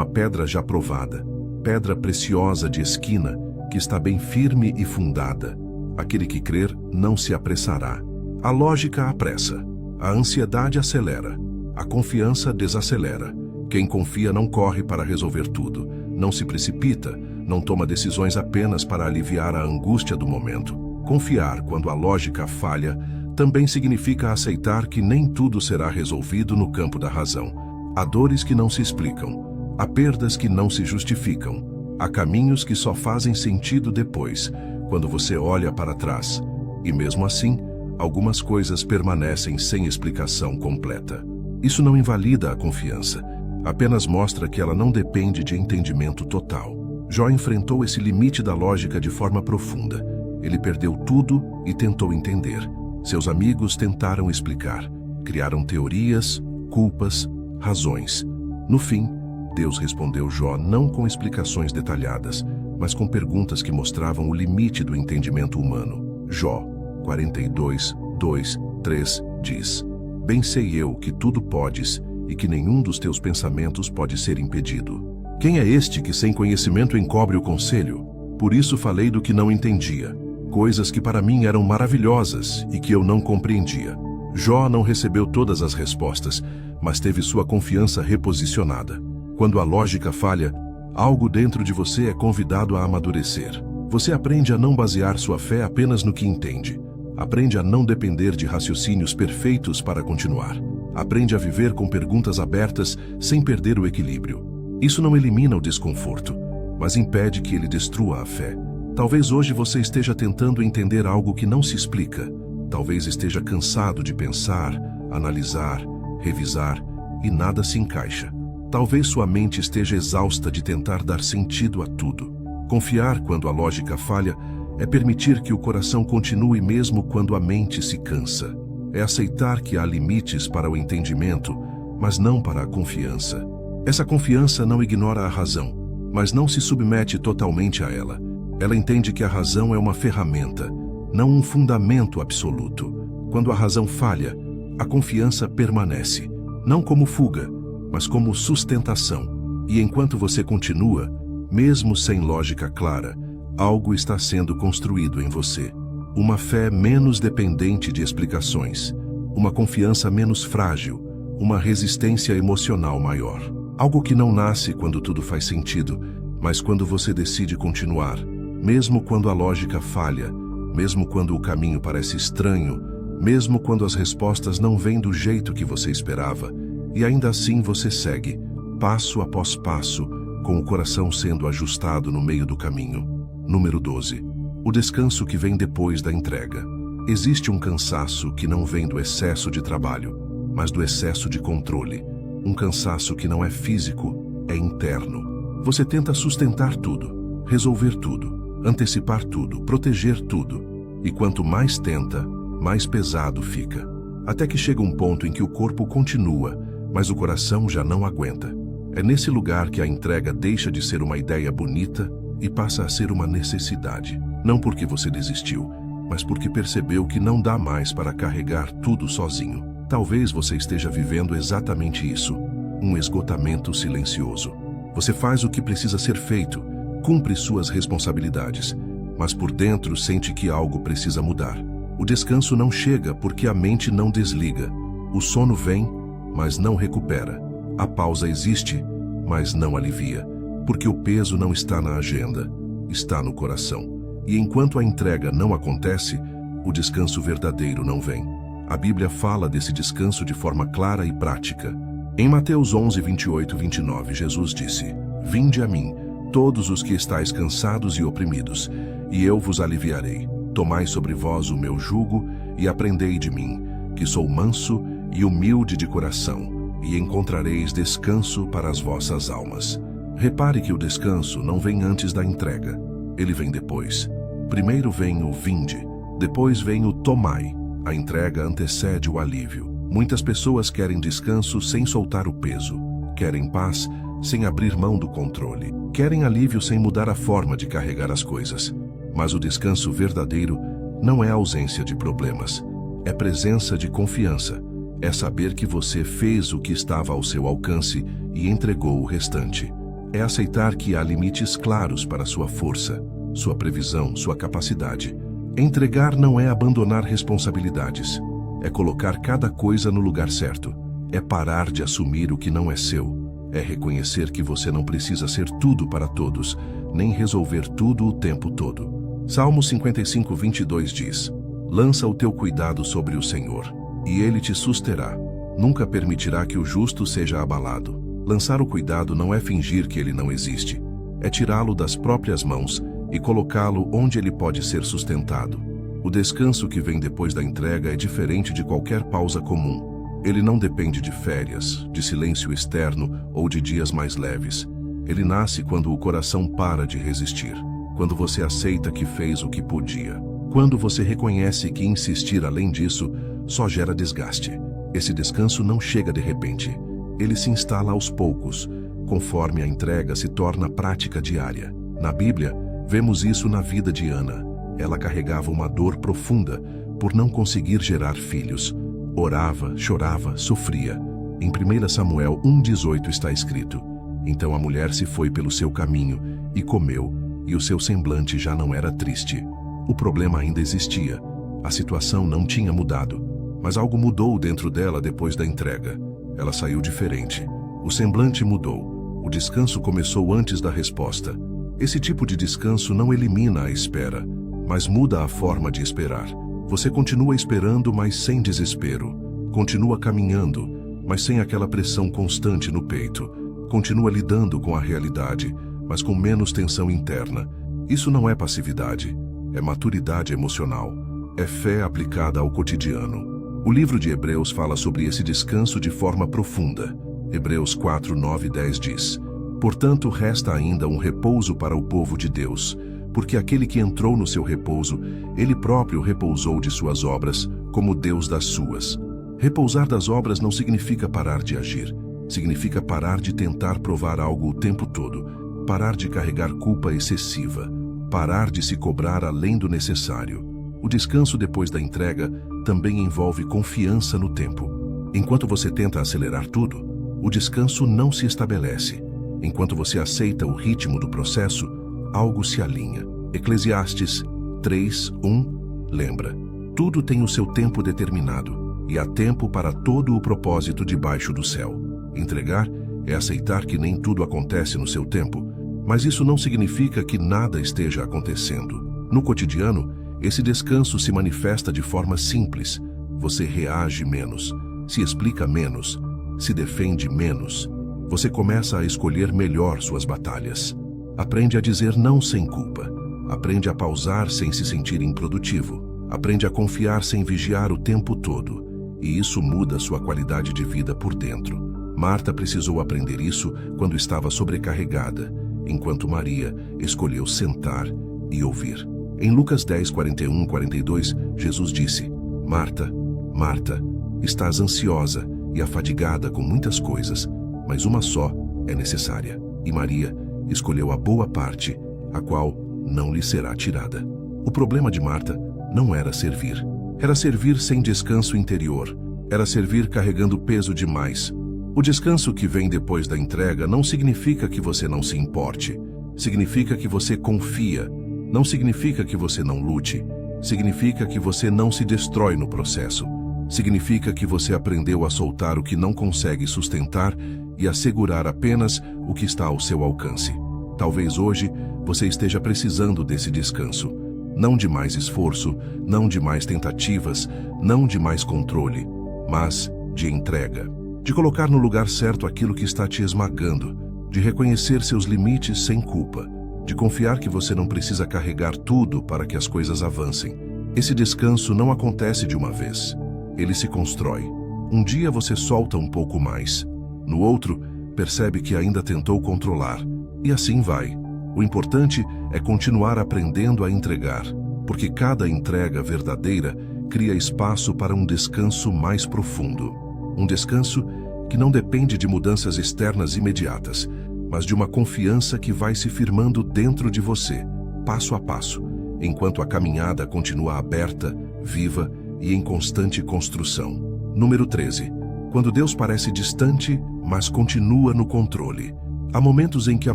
pedra já provada, pedra preciosa de esquina, que está bem firme e fundada. Aquele que crer não se apressará. A lógica apressa, a ansiedade acelera, a confiança desacelera. Quem confia não corre para resolver tudo, não se precipita, não toma decisões apenas para aliviar a angústia do momento. Confiar quando a lógica falha também significa aceitar que nem tudo será resolvido no campo da razão. Há dores que não se explicam, há perdas que não se justificam, há caminhos que só fazem sentido depois, quando você olha para trás. E mesmo assim, algumas coisas permanecem sem explicação completa. Isso não invalida a confiança, apenas mostra que ela não depende de entendimento total. Jó enfrentou esse limite da lógica de forma profunda. Ele perdeu tudo e tentou entender. Seus amigos tentaram explicar. Criaram teorias, culpas, razões. No fim, Deus respondeu Jó não com explicações detalhadas, mas com perguntas que mostravam o limite do entendimento humano. Jó, 42, 2, 3, diz: Bem sei eu que tudo podes e que nenhum dos teus pensamentos pode ser impedido. Quem é este que sem conhecimento encobre o conselho? Por isso falei do que não entendia, coisas que para mim eram maravilhosas e que eu não compreendia. Jó não recebeu todas as respostas, mas teve sua confiança reposicionada. Quando a lógica falha, algo dentro de você é convidado a amadurecer. Você aprende a não basear sua fé apenas no que entende. Aprende a não depender de raciocínios perfeitos para continuar. Aprende a viver com perguntas abertas sem perder o equilíbrio. Isso não elimina o desconforto, mas impede que ele destrua a fé. Talvez hoje você esteja tentando entender algo que não se explica. Talvez esteja cansado de pensar, analisar, revisar e nada se encaixa. Talvez sua mente esteja exausta de tentar dar sentido a tudo. Confiar quando a lógica falha é permitir que o coração continue mesmo quando a mente se cansa. É aceitar que há limites para o entendimento, mas não para a confiança. Essa confiança não ignora a razão, mas não se submete totalmente a ela. Ela entende que a razão é uma ferramenta, não um fundamento absoluto. Quando a razão falha, a confiança permanece, não como fuga, mas como sustentação. E enquanto você continua, mesmo sem lógica clara, algo está sendo construído em você. Uma fé menos dependente de explicações, uma confiança menos frágil, uma resistência emocional maior. Algo que não nasce quando tudo faz sentido, mas quando você decide continuar, mesmo quando a lógica falha, mesmo quando o caminho parece estranho, mesmo quando as respostas não vêm do jeito que você esperava, e ainda assim você segue, passo após passo, com o coração sendo ajustado no meio do caminho. Número 12. O descanso que vem depois da entrega. Existe um cansaço que não vem do excesso de trabalho, mas do excesso de controle. Um cansaço que não é físico, é interno. Você tenta sustentar tudo, resolver tudo, antecipar tudo, proteger tudo. E quanto mais tenta, mais pesado fica. Até que chega um ponto em que o corpo continua, mas o coração já não aguenta. É nesse lugar que a entrega deixa de ser uma ideia bonita e passa a ser uma necessidade. Não porque você desistiu, mas porque percebeu que não dá mais para carregar tudo sozinho. Talvez você esteja vivendo exatamente isso, um esgotamento silencioso. Você faz o que precisa ser feito, cumpre suas responsabilidades, mas por dentro sente que algo precisa mudar. O descanso não chega porque a mente não desliga. O sono vem, mas não recupera. A pausa existe, mas não alivia, porque o peso não está na agenda, está no coração. E enquanto a entrega não acontece, o descanso verdadeiro não vem. A Bíblia fala desse descanso de forma clara e prática. Em Mateus 11, 28 e 29, Jesus disse: Vinde a mim, todos os que estáis cansados e oprimidos, e eu vos aliviarei. Tomai sobre vós o meu jugo e aprendei de mim, que sou manso e humilde de coração, e encontrareis descanso para as vossas almas. Repare que o descanso não vem antes da entrega, ele vem depois. Primeiro vem o vinde, depois vem o tomai. A entrega antecede o alívio. Muitas pessoas querem descanso sem soltar o peso, querem paz sem abrir mão do controle, querem alívio sem mudar a forma de carregar as coisas. Mas o descanso verdadeiro não é ausência de problemas, é presença de confiança. É saber que você fez o que estava ao seu alcance e entregou o restante. É aceitar que há limites claros para sua força, sua previsão, sua capacidade. Entregar não é abandonar responsabilidades. É colocar cada coisa no lugar certo. É parar de assumir o que não é seu. É reconhecer que você não precisa ser tudo para todos, nem resolver tudo o tempo todo. Salmo 55, 22 diz: Lança o teu cuidado sobre o Senhor, e Ele te susterá. Nunca permitirá que o justo seja abalado. Lançar o cuidado não é fingir que ele não existe. É tirá-lo das próprias mãos e colocá-lo onde ele pode ser sustentado. O descanso que vem depois da entrega é diferente de qualquer pausa comum. Ele não depende de férias, de silêncio externo ou de dias mais leves. Ele nasce quando o coração para de resistir, quando você aceita que fez o que podia, quando você reconhece que insistir além disso só gera desgaste. Esse descanso não chega de repente. Ele se instala aos poucos, conforme a entrega se torna prática diária. Na Bíblia, vemos isso na vida de Ana. Ela carregava uma dor profunda, por não conseguir gerar filhos. Orava, chorava, sofria. Em 1 Samuel 1,18 está escrito: Então a mulher se foi pelo seu caminho e comeu, e o seu semblante já não era triste. O problema ainda existia. A situação não tinha mudado, mas algo mudou dentro dela depois da entrega. Ela saiu diferente. O semblante mudou. O descanso começou antes da resposta. Esse tipo de descanso não elimina a espera, mas muda a forma de esperar. Você continua esperando, mas sem desespero. Continua caminhando, mas sem aquela pressão constante no peito. Continua lidando com a realidade, mas com menos tensão interna. Isso não é passividade, é maturidade emocional. É fé aplicada ao cotidiano. O livro de Hebreus fala sobre esse descanso de forma profunda. Hebreus 4, 9 e 10 diz: Portanto, resta ainda um repouso para o povo de Deus, porque aquele que entrou no seu repouso, ele próprio repousou de suas obras, como Deus das suas. Repousar das obras não significa parar de agir. Significa parar de tentar provar algo o tempo todo, parar de carregar culpa excessiva, parar de se cobrar além do necessário. O descanso depois da entrega também envolve confiança no tempo. Enquanto você tenta acelerar tudo, o descanso não se estabelece. Enquanto você aceita o ritmo do processo, algo se alinha. Eclesiastes 3:1 lembra: Tudo tem o seu tempo determinado, e há tempo para todo o propósito debaixo do céu. Entregar é aceitar que nem tudo acontece no seu tempo, mas isso não significa que nada esteja acontecendo. No cotidiano, esse descanso se manifesta de forma simples. Você reage menos, se explica menos, se defende menos. Você começa a escolher melhor suas batalhas. Aprende a dizer não sem culpa. Aprende a pausar sem se sentir improdutivo. Aprende a confiar sem vigiar o tempo todo. E isso muda sua qualidade de vida por dentro. Marta precisou aprender isso quando estava sobrecarregada, enquanto Maria escolheu sentar e ouvir. Em Lucas 10, 41, 42, Jesus disse: Marta, Marta, estás ansiosa e afadigada com muitas coisas, mas uma só é necessária. E Maria escolheu a boa parte, a qual não lhe será tirada. O problema de Marta não era servir. Era servir sem descanso interior. Era servir carregando peso demais. O descanso que vem depois da entrega não significa que você não se importe. Significa que você confia. Não significa que você não lute. Significa que você não se destrói no processo. Significa que você aprendeu a soltar o que não consegue sustentar e a segurar apenas o que está ao seu alcance. Talvez hoje você esteja precisando desse descanso. Não de mais esforço, não de mais tentativas, não de mais controle, mas de entrega. De colocar no lugar certo aquilo que está te esmagando, de reconhecer seus limites sem culpa, de confiar que você não precisa carregar tudo para que as coisas avancem. Esse descanso não acontece de uma vez. Ele se constrói. Um dia você solta um pouco mais. No outro, percebe que ainda tentou controlar. E assim vai. O importante é continuar aprendendo a entregar, porque cada entrega verdadeira cria espaço para um descanso mais profundo. Um descanso que não depende de mudanças externas imediatas, mas de uma confiança que vai se firmando dentro de você, passo a passo, enquanto a caminhada continua aberta, viva e em constante construção. Número 13. Quando Deus parece distante, mas continua no controle. Há momentos em que a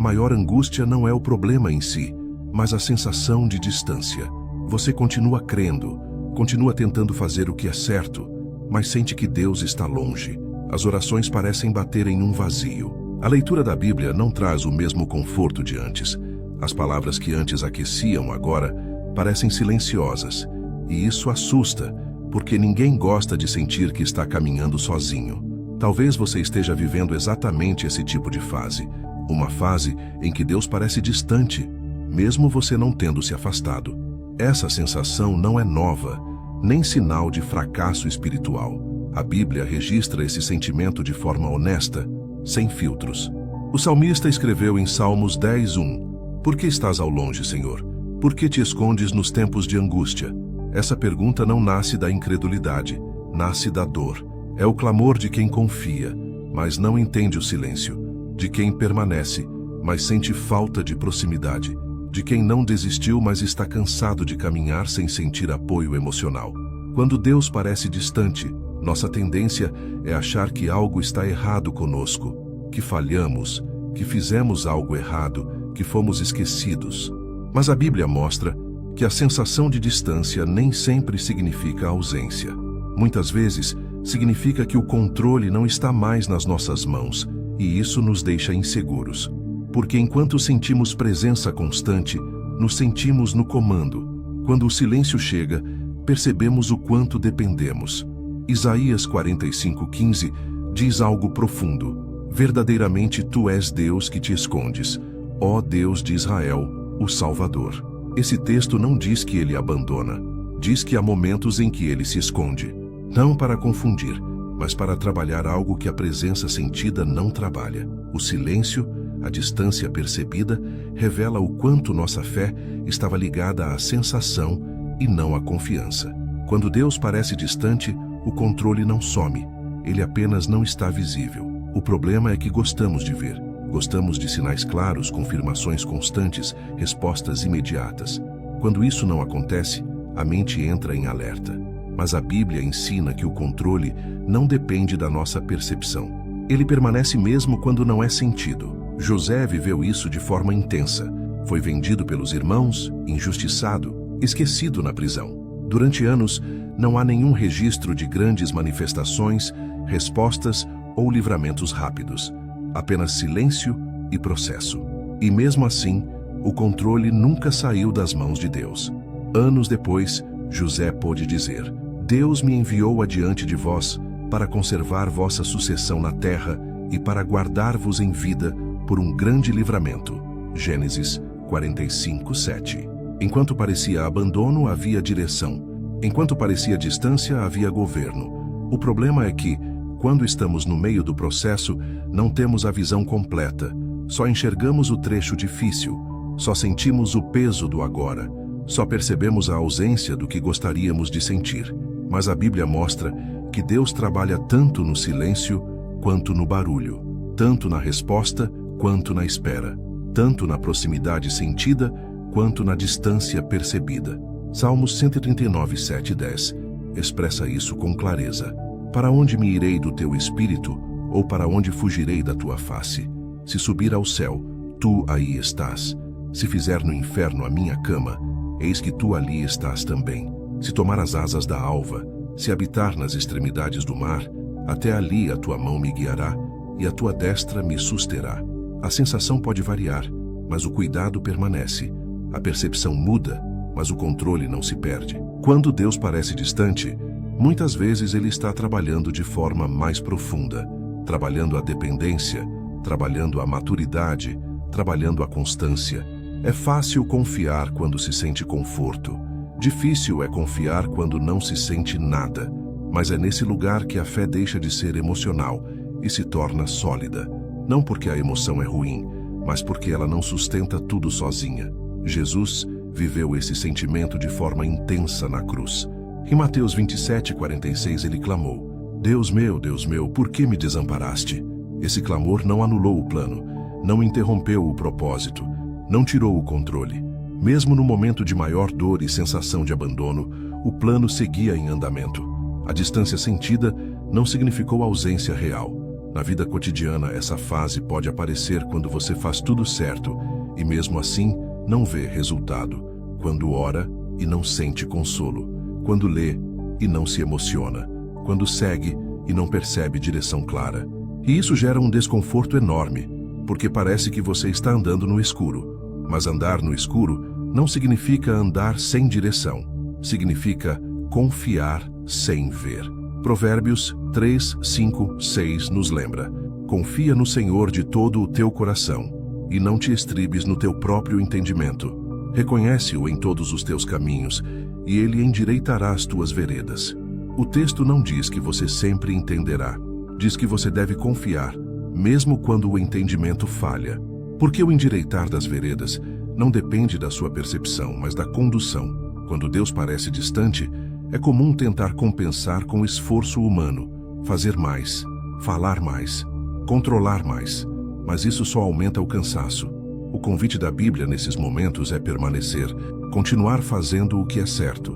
maior angústia não é o problema em si, mas a sensação de distância. Você continua crendo, continua tentando fazer o que é certo, mas sente que Deus está longe. As orações parecem bater em um vazio. A leitura da Bíblia não traz o mesmo conforto de antes. As palavras que antes aqueciam agora parecem silenciosas. E isso assusta, porque ninguém gosta de sentir que está caminhando sozinho. Talvez você esteja vivendo exatamente esse tipo de fase. Uma fase em que Deus parece distante, mesmo você não tendo se afastado. Essa sensação não é nova, nem sinal de fracasso espiritual. A Bíblia registra esse sentimento de forma honesta, sem filtros. O salmista escreveu em Salmos 10:1: Por que estás ao longe, Senhor? Por que te escondes nos tempos de angústia? Essa pergunta não nasce da incredulidade, nasce da dor. É o clamor de quem confia, mas não entende o silêncio, de quem permanece, mas sente falta de proximidade, de quem não desistiu, mas está cansado de caminhar sem sentir apoio emocional. Quando Deus parece distante, nossa tendência é achar que algo está errado conosco, que falhamos, que fizemos algo errado, que fomos esquecidos. Mas a Bíblia mostra que a sensação de distância nem sempre significa ausência. Muitas vezes, significa que o controle não está mais nas nossas mãos, e isso nos deixa inseguros. Porque enquanto sentimos presença constante, nos sentimos no comando. Quando o silêncio chega, percebemos o quanto dependemos. Isaías 45:15 diz algo profundo. Verdadeiramente tu és Deus que te escondes, ó Deus de Israel, o Salvador. Esse texto não diz que ele abandona, diz que há momentos em que ele se esconde. Não para confundir, mas para trabalhar algo que a presença sentida não trabalha. O silêncio, a distância percebida, revela o quanto nossa fé estava ligada à sensação e não à confiança. Quando Deus parece distante, o controle não some, ele apenas não está visível. O problema é que gostamos de ver. Gostamos de sinais claros, confirmações constantes, respostas imediatas. Quando isso não acontece, a mente entra em alerta. Mas a Bíblia ensina que o controle não depende da nossa percepção. Ele permanece mesmo quando não é sentido. José viveu isso de forma intensa. Foi vendido pelos irmãos, injustiçado, esquecido na prisão. Durante anos, não há nenhum registro de grandes manifestações, respostas ou livramentos rápidos. Apenas silêncio e processo. E mesmo assim, o controle nunca saiu das mãos de Deus. Anos depois, José pôde dizer: Deus me enviou adiante de vós para conservar vossa sucessão na terra e para guardar-vos em vida por um grande livramento. Gênesis 45:7. Enquanto parecia abandono, havia direção. Enquanto parecia distância, havia governo. O problema é que, quando estamos no meio do processo, não temos a visão completa. Só enxergamos o trecho difícil. Só sentimos o peso do agora. Só percebemos a ausência do que gostaríamos de sentir. Mas a Bíblia mostra que Deus trabalha tanto no silêncio quanto no barulho. Tanto na resposta quanto na espera. Tanto na proximidade sentida quanto na distância percebida. Salmos 139:7-10 expressa isso com clareza. Para onde me irei do teu espírito, ou para onde fugirei da tua face? Se subir ao céu, tu aí estás. Se fizer no inferno a minha cama, eis que tu ali estás também. Se tomar as asas da alva, se habitar nas extremidades do mar, até ali a tua mão me guiará, e a tua destra me susterá. A sensação pode variar, mas o cuidado permanece. A percepção muda, mas o controle não se perde. Quando Deus parece distante, muitas vezes ele está trabalhando de forma mais profunda, trabalhando a dependência, trabalhando a maturidade, trabalhando a constância. É fácil confiar quando se sente conforto. Difícil é confiar quando não se sente nada. Mas é nesse lugar que a fé deixa de ser emocional e se torna sólida. Não porque a emoção é ruim, mas porque ela não sustenta tudo sozinha. Jesus viveu esse sentimento de forma intensa na cruz. Em Mateus 27:46 ele clamou: Deus meu, por que me desamparaste? Esse clamor não anulou o plano, não interrompeu o propósito, não tirou o controle. Mesmo no momento de maior dor e sensação de abandono, o plano seguia em andamento. A distância sentida não significou ausência real. Na vida cotidiana, essa fase pode aparecer quando você faz tudo certo e mesmo assim não vê resultado. Quando ora e não sente consolo. Quando lê e não se emociona. Quando segue e não percebe direção clara. E isso gera um desconforto enorme, porque parece que você está andando no escuro. Mas andar no escuro não significa andar sem direção. Significa confiar sem ver. Provérbios 3, 5, 6 nos lembra: confia no Senhor de todo o teu coração, e não te estribes no teu próprio entendimento. Reconhece-o em todos os teus caminhos, e ele endireitará as tuas veredas. O texto não diz que você sempre entenderá. Diz que você deve confiar, mesmo quando o entendimento falha. Porque o endireitar das veredas não depende da sua percepção, mas da condução. Quando Deus parece distante, é comum tentar compensar com esforço humano, fazer mais, falar mais, controlar mais. Mas isso só aumenta o cansaço. O convite da Bíblia nesses momentos é permanecer, continuar fazendo o que é certo,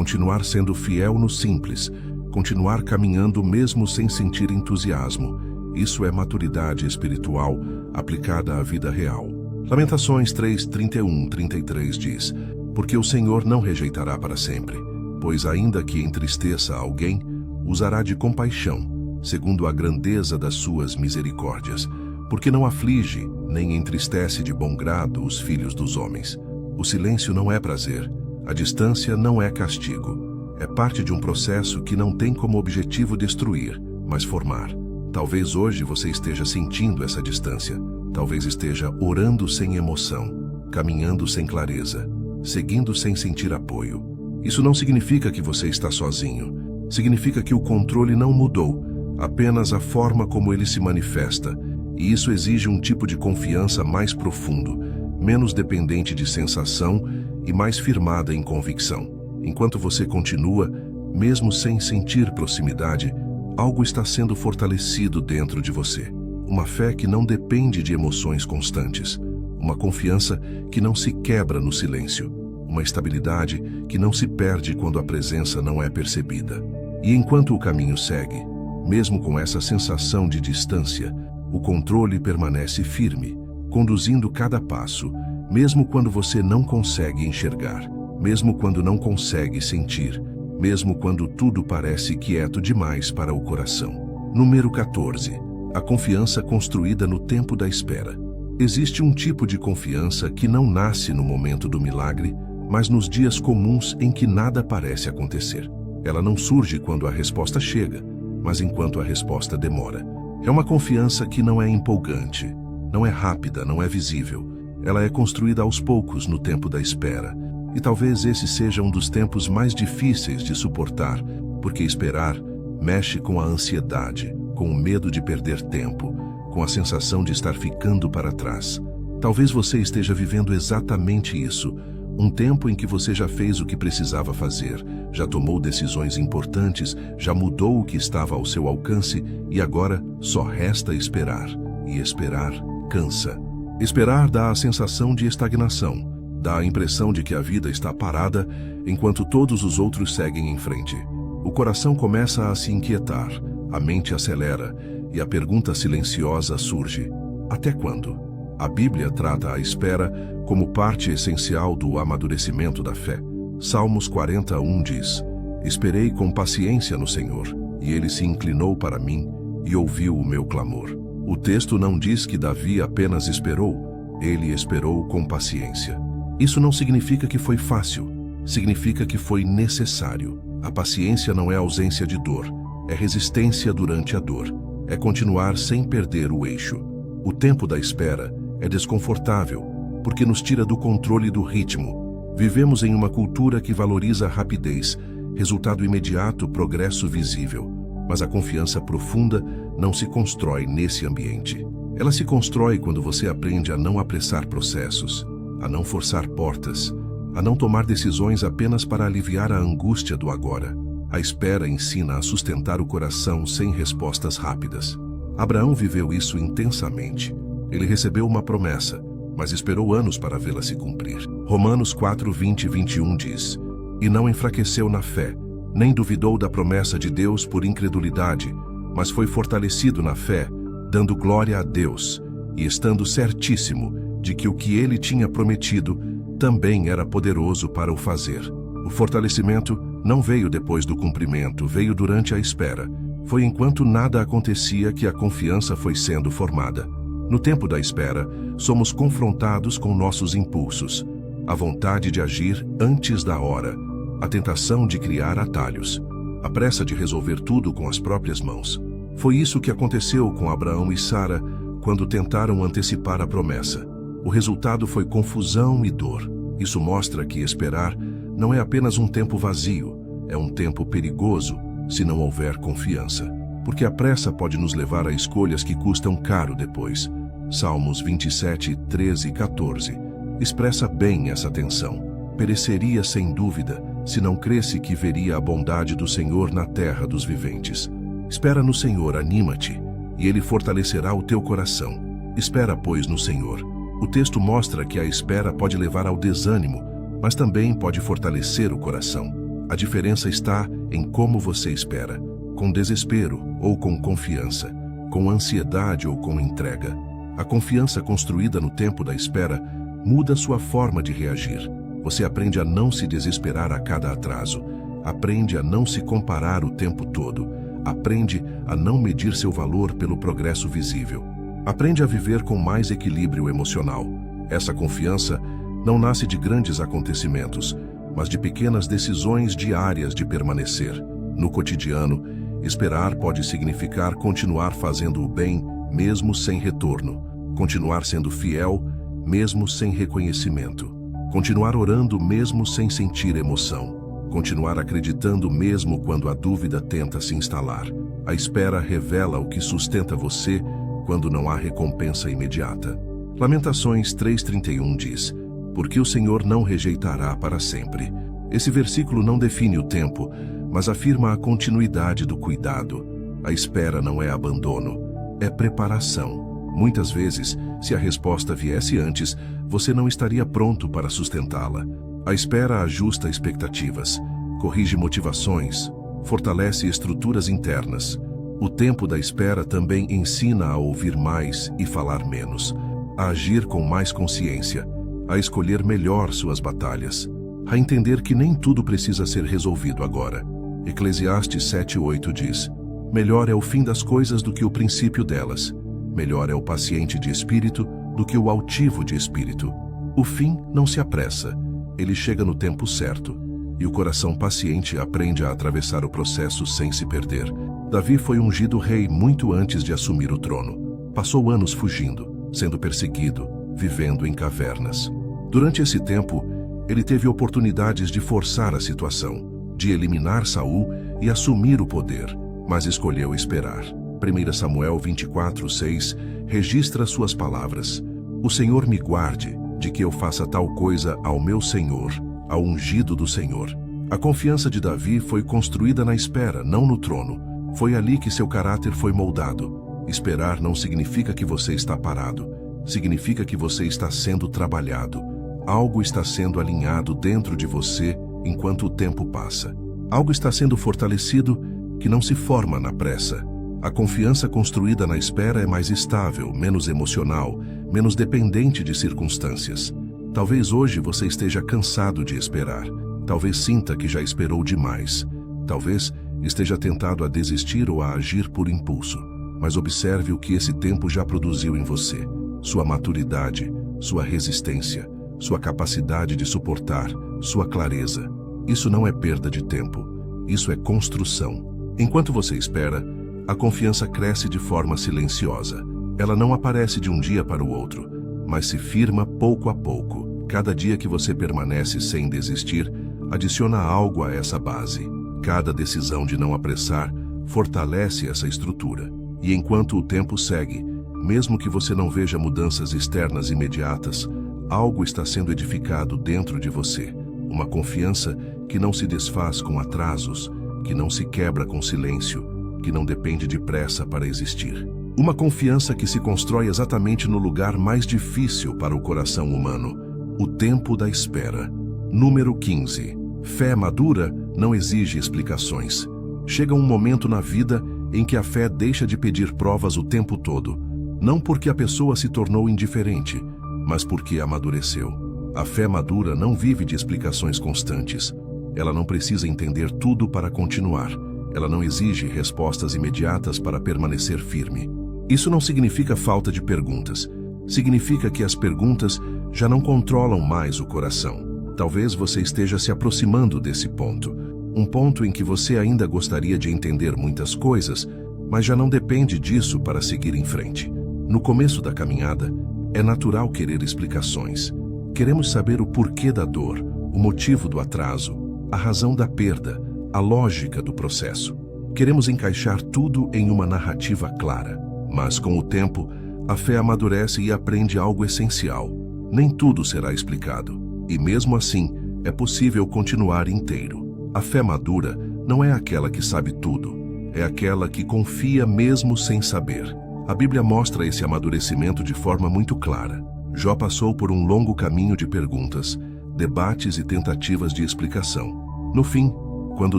continuar sendo fiel no simples, continuar caminhando mesmo sem sentir entusiasmo. Isso é maturidade espiritual aplicada à vida real. Lamentações 3:31-33 diz: porque o Senhor não rejeitará para sempre, pois ainda que entristeça alguém, usará de compaixão, segundo a grandeza das suas misericórdias, porque não aflige, nem entristece de bom grado os filhos dos homens. O silêncio não é prazer, a distância não é castigo. É parte de um processo que não tem como objetivo destruir, mas formar. Talvez hoje você esteja sentindo essa distância. Talvez esteja orando sem emoção, caminhando sem clareza, seguindo sem sentir apoio. Isso não significa que você está sozinho. Significa que o controle não mudou, apenas a forma como ele se manifesta. E isso exige um tipo de confiança mais profundo, menos dependente de sensação e mais firmada em convicção. Enquanto você continua, mesmo sem sentir proximidade, algo está sendo fortalecido dentro de você. Uma fé que não depende de emoções constantes. Uma confiança que não se quebra no silêncio. Uma estabilidade que não se perde quando a presença não é percebida. E enquanto o caminho segue, mesmo com essa sensação de distância, o controle permanece firme, conduzindo cada passo, mesmo quando você não consegue enxergar, mesmo quando não consegue sentir, mesmo quando tudo parece quieto demais para o coração. Número 14. A confiança construída no tempo da espera. Existe um tipo de confiança que não nasce no momento do milagre, mas nos dias comuns em que nada parece acontecer. Ela não surge quando a resposta chega, mas enquanto a resposta demora. É uma confiança que não é empolgante, não é rápida, não é visível. Ela é construída aos poucos no tempo da espera. E talvez esse seja um dos tempos mais difíceis de suportar, porque esperar mexe com a ansiedade, com o medo de perder tempo, com a sensação de estar ficando para trás. Talvez você esteja vivendo exatamente isso, um tempo em que você já fez o que precisava fazer, já tomou decisões importantes, já mudou o que estava ao seu alcance e agora só resta esperar. E esperar cansa. Esperar dá a sensação de estagnação. Dá a impressão de que a vida está parada enquanto todos os outros seguem em frente. O coração começa a se inquietar, a mente acelera e a pergunta silenciosa surge: até quando? A Bíblia trata a espera como parte essencial do amadurecimento da fé. Salmos 41 diz: esperei com paciência no Senhor, e ele se inclinou para mim e ouviu o meu clamor. O texto não diz que Davi apenas esperou, ele esperou com paciência. Isso não significa que foi fácil, significa que foi necessário. A paciência não é ausência de dor, é resistência durante a dor, é continuar sem perder o eixo. O tempo da espera é desconfortável, porque nos tira do controle do ritmo. Vivemos em uma cultura que valoriza a rapidez, resultado imediato, progresso visível. Mas a confiança profunda não se constrói nesse ambiente. Ela se constrói quando você aprende a não apressar processos, a não forçar portas, a não tomar decisões apenas para aliviar a angústia do agora. A espera ensina a sustentar o coração sem respostas rápidas. Abraão viveu isso intensamente. Ele recebeu uma promessa, mas esperou anos para vê-la se cumprir. Romanos 4:20-21 diz: e não enfraqueceu na fé, nem duvidou da promessa de Deus por incredulidade, mas foi fortalecido na fé, dando glória a Deus, e estando certíssimo de que o que ele tinha prometido também era poderoso para o fazer. O fortalecimento não veio depois do cumprimento, veio durante a espera. Foi enquanto nada acontecia que a confiança foi sendo formada. No tempo da espera, somos confrontados com nossos impulsos, a vontade de agir antes da hora, a tentação de criar atalhos, a pressa de resolver tudo com as próprias mãos. Foi isso que aconteceu com Abraão e Sara quando tentaram antecipar a promessa. O resultado foi confusão e dor. Isso mostra que esperar não é apenas um tempo vazio, é um tempo perigoso se não houver confiança. Porque a pressa pode nos levar a escolhas que custam caro depois. Salmos 27, 13 e 14 expressa bem essa tensão. Pereceria sem dúvida se não cresse que veria a bondade do Senhor na terra dos viventes. Espera no Senhor, anima-te, e Ele fortalecerá o teu coração. Espera, pois, no Senhor. O texto mostra que a espera pode levar ao desânimo, mas também pode fortalecer o coração. A diferença está em como você espera, com desespero ou com confiança, com ansiedade ou com entrega. A confiança construída no tempo da espera muda sua forma de reagir. Você aprende a não se desesperar a cada atraso, aprende a não se comparar o tempo todo, aprende a não medir seu valor pelo progresso visível. Aprende a viver com mais equilíbrio emocional. Essa confiança não nasce de grandes acontecimentos, mas de pequenas decisões diárias de permanecer. No cotidiano, esperar pode significar continuar fazendo o bem, mesmo sem retorno, continuar sendo fiel, mesmo sem reconhecimento, continuar orando mesmo sem sentir emoção, continuar acreditando mesmo quando a dúvida tenta se instalar. A espera revela o que sustenta você quando não há recompensa imediata. Lamentações 3:31 diz: porque o Senhor não rejeitará para sempre. Esse versículo não define o tempo, mas afirma a continuidade do cuidado. A espera não é abandono, é preparação. Muitas vezes, se a resposta viesse antes, você não estaria pronto para sustentá-la. A espera ajusta expectativas, corrige motivações, fortalece estruturas internas. O tempo da espera também ensina a ouvir mais e falar menos, a agir com mais consciência, a escolher melhor suas batalhas, a entender que nem tudo precisa ser resolvido agora. Eclesiastes 7:8 diz: melhor é o fim das coisas do que o princípio delas. Melhor é o paciente de espírito do que o altivo de espírito. O fim não se apressa, ele chega no tempo certo, e o coração paciente aprende a atravessar o processo sem se perder. Davi foi ungido rei muito antes de assumir o trono. Passou anos fugindo, sendo perseguido, vivendo em cavernas. Durante esse tempo, ele teve oportunidades de forçar a situação, de eliminar Saul e assumir o poder, mas escolheu esperar. 1 Samuel 24:6 registra suas palavras: o Senhor me guarde de que eu faça tal coisa ao meu Senhor, ao ungido do Senhor. A confiança de Davi foi construída na espera, não no trono. Foi ali que seu caráter foi moldado. Esperar não significa que você está parado, significa que você está sendo trabalhado. Algo está sendo alinhado dentro de você enquanto o tempo passa. Algo está sendo fortalecido que não se forma na pressa. A confiança construída na espera é mais estável, menos emocional, menos dependente de circunstâncias. Talvez hoje você esteja cansado de esperar. Talvez sinta que já esperou demais. Talvez esteja tentado a desistir ou a agir por impulso. Mas observe o que esse tempo já produziu em você. Sua maturidade, sua resistência, sua capacidade de suportar, sua clareza. Isso não é perda de tempo, isso é construção. Enquanto você espera, a confiança cresce de forma silenciosa. Ela não aparece de um dia para o outro, mas se firma pouco a pouco. Cada dia que você permanece sem desistir, adiciona algo a essa base. Cada decisão de não apressar fortalece essa estrutura. E enquanto o tempo segue, mesmo que você não veja mudanças externas imediatas, algo está sendo edificado dentro de você. Uma confiança que não se desfaz com atrasos, que não se quebra com silêncio, que não depende de pressa para existir. Uma confiança que se constrói exatamente no lugar mais difícil para o coração humano, o tempo da espera. Número 15. Fé madura não exige explicações. Chega um momento na vida em que a fé deixa de pedir provas o tempo todo, não porque a pessoa se tornou indiferente, mas porque amadureceu. A fé madura não vive de explicações constantes. Ela não precisa entender tudo para continuar. Ela não exige respostas imediatas para permanecer firme. Isso não significa falta de perguntas. Significa que as perguntas já não controlam mais o coração. Talvez você esteja se aproximando desse ponto. Um ponto em que você ainda gostaria de entender muitas coisas, mas já não depende disso para seguir em frente. No começo da caminhada, é natural querer explicações. Queremos saber o porquê da dor, o motivo do atraso, a razão da perda, a lógica do processo. Queremos encaixar tudo em uma narrativa clara. Mas com o tempo, a fé amadurece e aprende algo essencial. Nem tudo será explicado. E mesmo assim, é possível continuar inteiro. A fé madura não é aquela que sabe tudo. É aquela que confia mesmo sem saber. A Bíblia mostra esse amadurecimento de forma muito clara. Jó passou por um longo caminho de perguntas, debates e tentativas de explicação. No fim, quando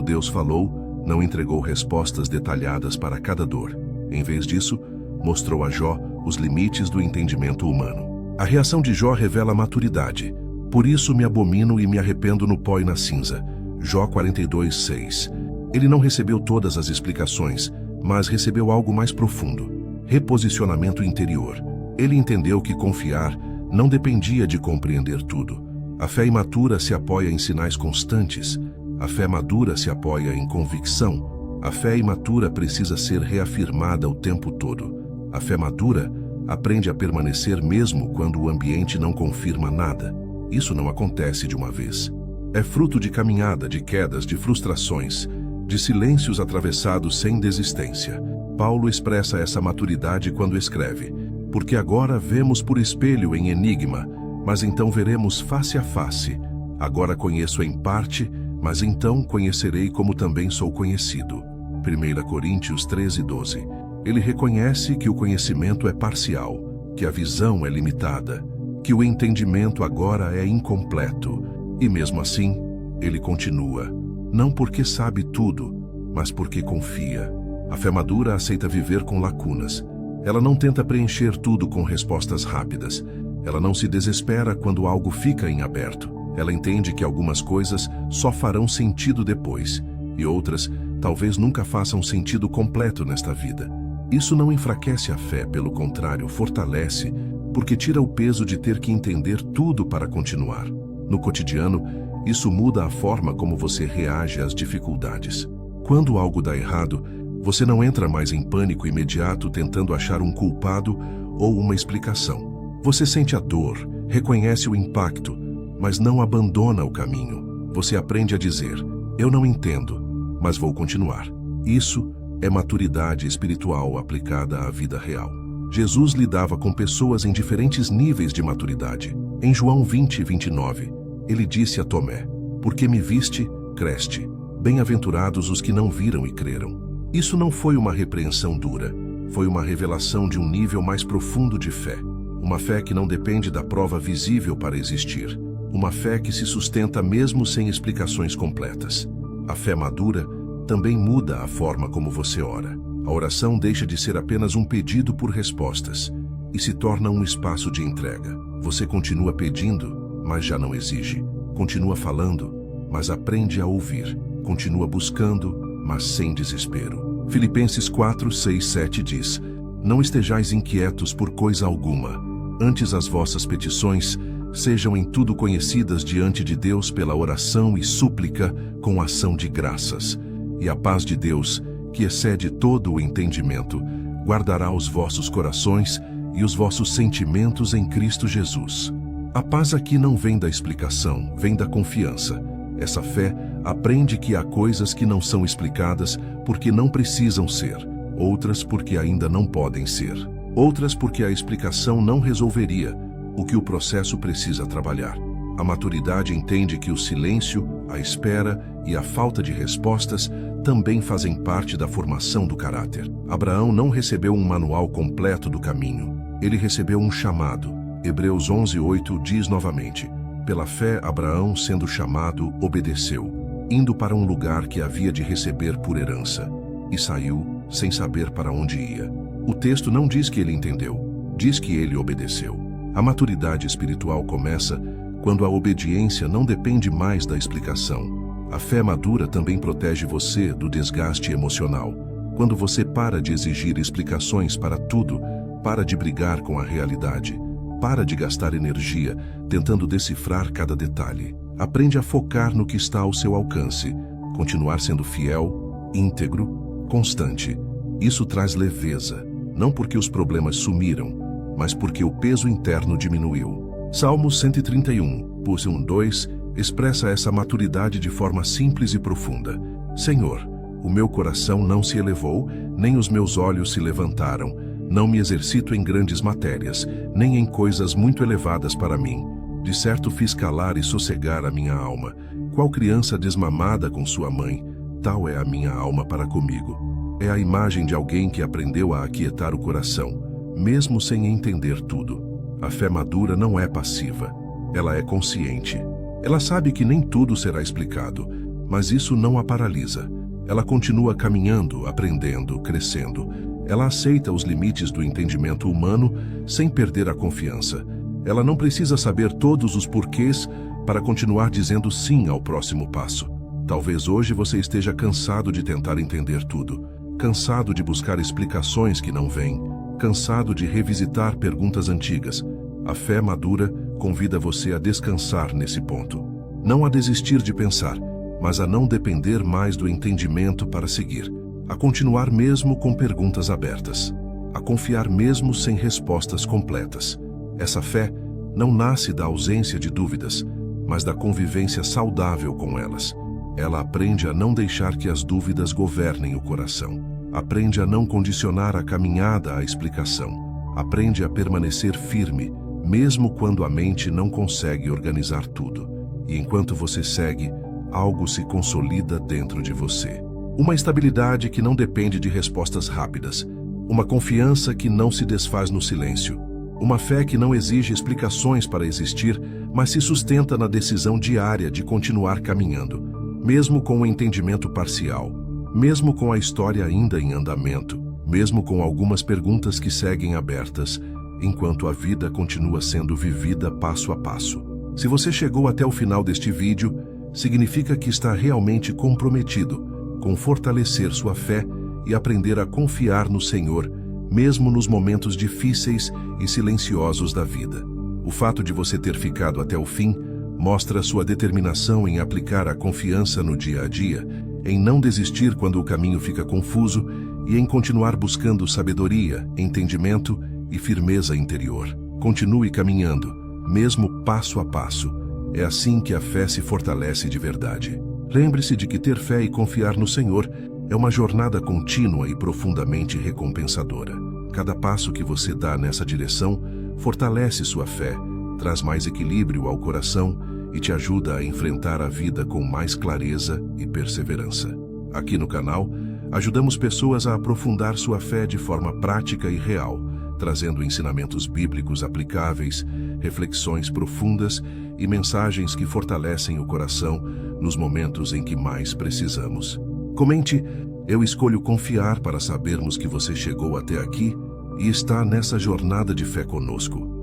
Deus falou, não entregou respostas detalhadas para cada dor. Em vez disso, mostrou a Jó os limites do entendimento humano. A reação de Jó revela maturidade. Por isso me abomino e me arrependo no pó e na cinza. Jó 42:6. Ele não recebeu todas as explicações, mas recebeu algo mais profundo. Reposicionamento interior. Ele entendeu que confiar não dependia de compreender tudo. A fé imatura se apoia em sinais constantes. A fé madura se apoia em convicção. A fé imatura precisa ser reafirmada o tempo todo. A fé madura aprende a permanecer mesmo quando o ambiente não confirma nada. Isso não acontece de uma vez. É fruto de caminhada, de quedas, de frustrações, de silêncios atravessados sem desistência. Paulo expressa essa maturidade quando escreve: porque agora vemos por espelho em enigma, mas então veremos face a face. Agora conheço em parte, mas então conhecerei como também sou conhecido. 1 Coríntios 13:12. Ele reconhece que o conhecimento é parcial, que a visão é limitada, que o entendimento agora é incompleto. E mesmo assim, ele continua, não porque sabe tudo, mas porque confia. A fé madura aceita viver com lacunas. Ela não tenta preencher tudo com respostas rápidas. Ela não se desespera quando algo fica em aberto. Ela entende que algumas coisas só farão sentido depois, e outras talvez nunca façam sentido completo nesta vida. Isso não enfraquece a fé, pelo contrário, fortalece, porque tira o peso de ter que entender tudo para continuar. No cotidiano, isso muda a forma como você reage às dificuldades. Quando algo dá errado, você não entra mais em pânico imediato tentando achar um culpado ou uma explicação. Você sente a dor, reconhece o impacto, mas não abandona o caminho. Você aprende a dizer, eu não entendo, mas vou continuar. Isso é maturidade espiritual aplicada à vida real. Jesus lidava com pessoas em diferentes níveis de maturidade. Em João 20:29, ele disse a Tomé, porque me viste, creste. Bem-aventurados os que não viram e creram. Isso não foi uma repreensão dura, foi uma revelação de um nível mais profundo de fé. Uma fé que não depende da prova visível para existir. Uma fé que se sustenta mesmo sem explicações completas. A fé madura também muda a forma como você ora. A oração deixa de ser apenas um pedido por respostas e se torna um espaço de entrega. Você continua pedindo, mas já não exige. Continua falando, mas aprende a ouvir. Continua buscando, mas sem desespero. Filipenses 4:6-7 diz, não estejais inquietos por coisa alguma. Antes as vossas petições sejam em tudo conhecidas diante de Deus pela oração e súplica com ação de graças. E a paz de Deus, que excede todo o entendimento, guardará os vossos corações e os vossos sentimentos em Cristo Jesus. A paz aqui não vem da explicação, vem da confiança. Essa fé aprende que há coisas que não são explicadas porque não precisam ser, outras porque ainda não podem ser, outras porque a explicação não resolveria o que o processo precisa trabalhar. A maturidade entende que o silêncio, a espera e a falta de respostas também fazem parte da formação do caráter. Abraão não recebeu um manual completo do caminho, ele recebeu um chamado. Hebreus 11:8 diz novamente, pela fé Abraão, sendo chamado, obedeceu, indo para um lugar que havia de receber por herança, e saiu sem saber para onde ia. O texto não diz que ele entendeu, diz que ele obedeceu. A maturidade espiritual começa quando a obediência não depende mais da explicação. A fé madura também protege você do desgaste emocional. Quando você para de exigir explicações para tudo, para de brigar com a realidade, para de gastar energia tentando decifrar cada detalhe. Aprende a focar no que está ao seu alcance, continuar sendo fiel, íntegro, constante. Isso traz leveza, não porque os problemas sumiram, mas porque o peso interno diminuiu. Salmos 131:1-2 expressa essa maturidade de forma simples e profunda. Senhor, o meu coração não se elevou, nem os meus olhos se levantaram. Não me exercito em grandes matérias, nem em coisas muito elevadas para mim. De certo fiz calar e sossegar a minha alma. Qual criança desmamada com sua mãe, tal é a minha alma para comigo. É a imagem de alguém que aprendeu a aquietar o coração, mesmo sem entender tudo. A fé madura não é passiva, ela é consciente. Ela sabe que nem tudo será explicado, Mas isso não a paralisa. Ela continua caminhando, aprendendo, crescendo. Ela aceita os limites do entendimento humano sem perder a confiança. Ela não precisa saber todos os porquês para continuar dizendo sim ao próximo passo. Talvez hoje você esteja cansado de tentar entender tudo, cansado de buscar explicações que não vêm, cansado de revisitar perguntas antigas. A fé madura convida você a descansar nesse ponto. Não a desistir de pensar, mas a não depender mais do entendimento para seguir. A continuar mesmo com perguntas abertas. A confiar mesmo sem respostas completas. Essa fé não nasce da ausência de dúvidas, mas da convivência saudável com elas. Ela aprende a não deixar que as dúvidas governem o coração. Aprende a não condicionar a caminhada à explicação. Aprende a permanecer firme, mesmo quando a mente não consegue organizar tudo. E enquanto você segue, algo se consolida dentro de você. Uma estabilidade que não depende de respostas rápidas. Uma confiança que não se desfaz no silêncio. Uma fé que não exige explicações para existir, mas se sustenta na decisão diária de continuar caminhando, mesmo com o entendimento parcial, mesmo com a história ainda em andamento, mesmo com algumas perguntas que seguem abertas, enquanto a vida continua sendo vivida passo a passo. Se você chegou até o final deste vídeo, significa que está realmente comprometido com fortalecer sua fé e aprender a confiar no Senhor, mesmo nos momentos difíceis e silenciosos da vida. O fato de você ter ficado até o fim mostra sua determinação em aplicar a confiança no dia a dia, em não desistir quando o caminho fica confuso e em continuar buscando sabedoria, entendimento e firmeza interior. Continue caminhando, mesmo passo a passo. É assim que a fé se fortalece de verdade. Lembre-se de que ter fé e confiar no Senhor é uma jornada contínua e profundamente recompensadora. Cada passo que você dá nessa direção fortalece sua fé, traz mais equilíbrio ao coração e te ajuda a enfrentar a vida com mais clareza e perseverança. Aqui no canal, ajudamos pessoas a aprofundar sua fé de forma prática e real, trazendo ensinamentos bíblicos aplicáveis, reflexões profundas e mensagens que fortalecem o coração nos momentos em que mais precisamos. Comente: eu escolho confiar, para sabermos que você chegou até aqui e está nessa jornada de fé conosco.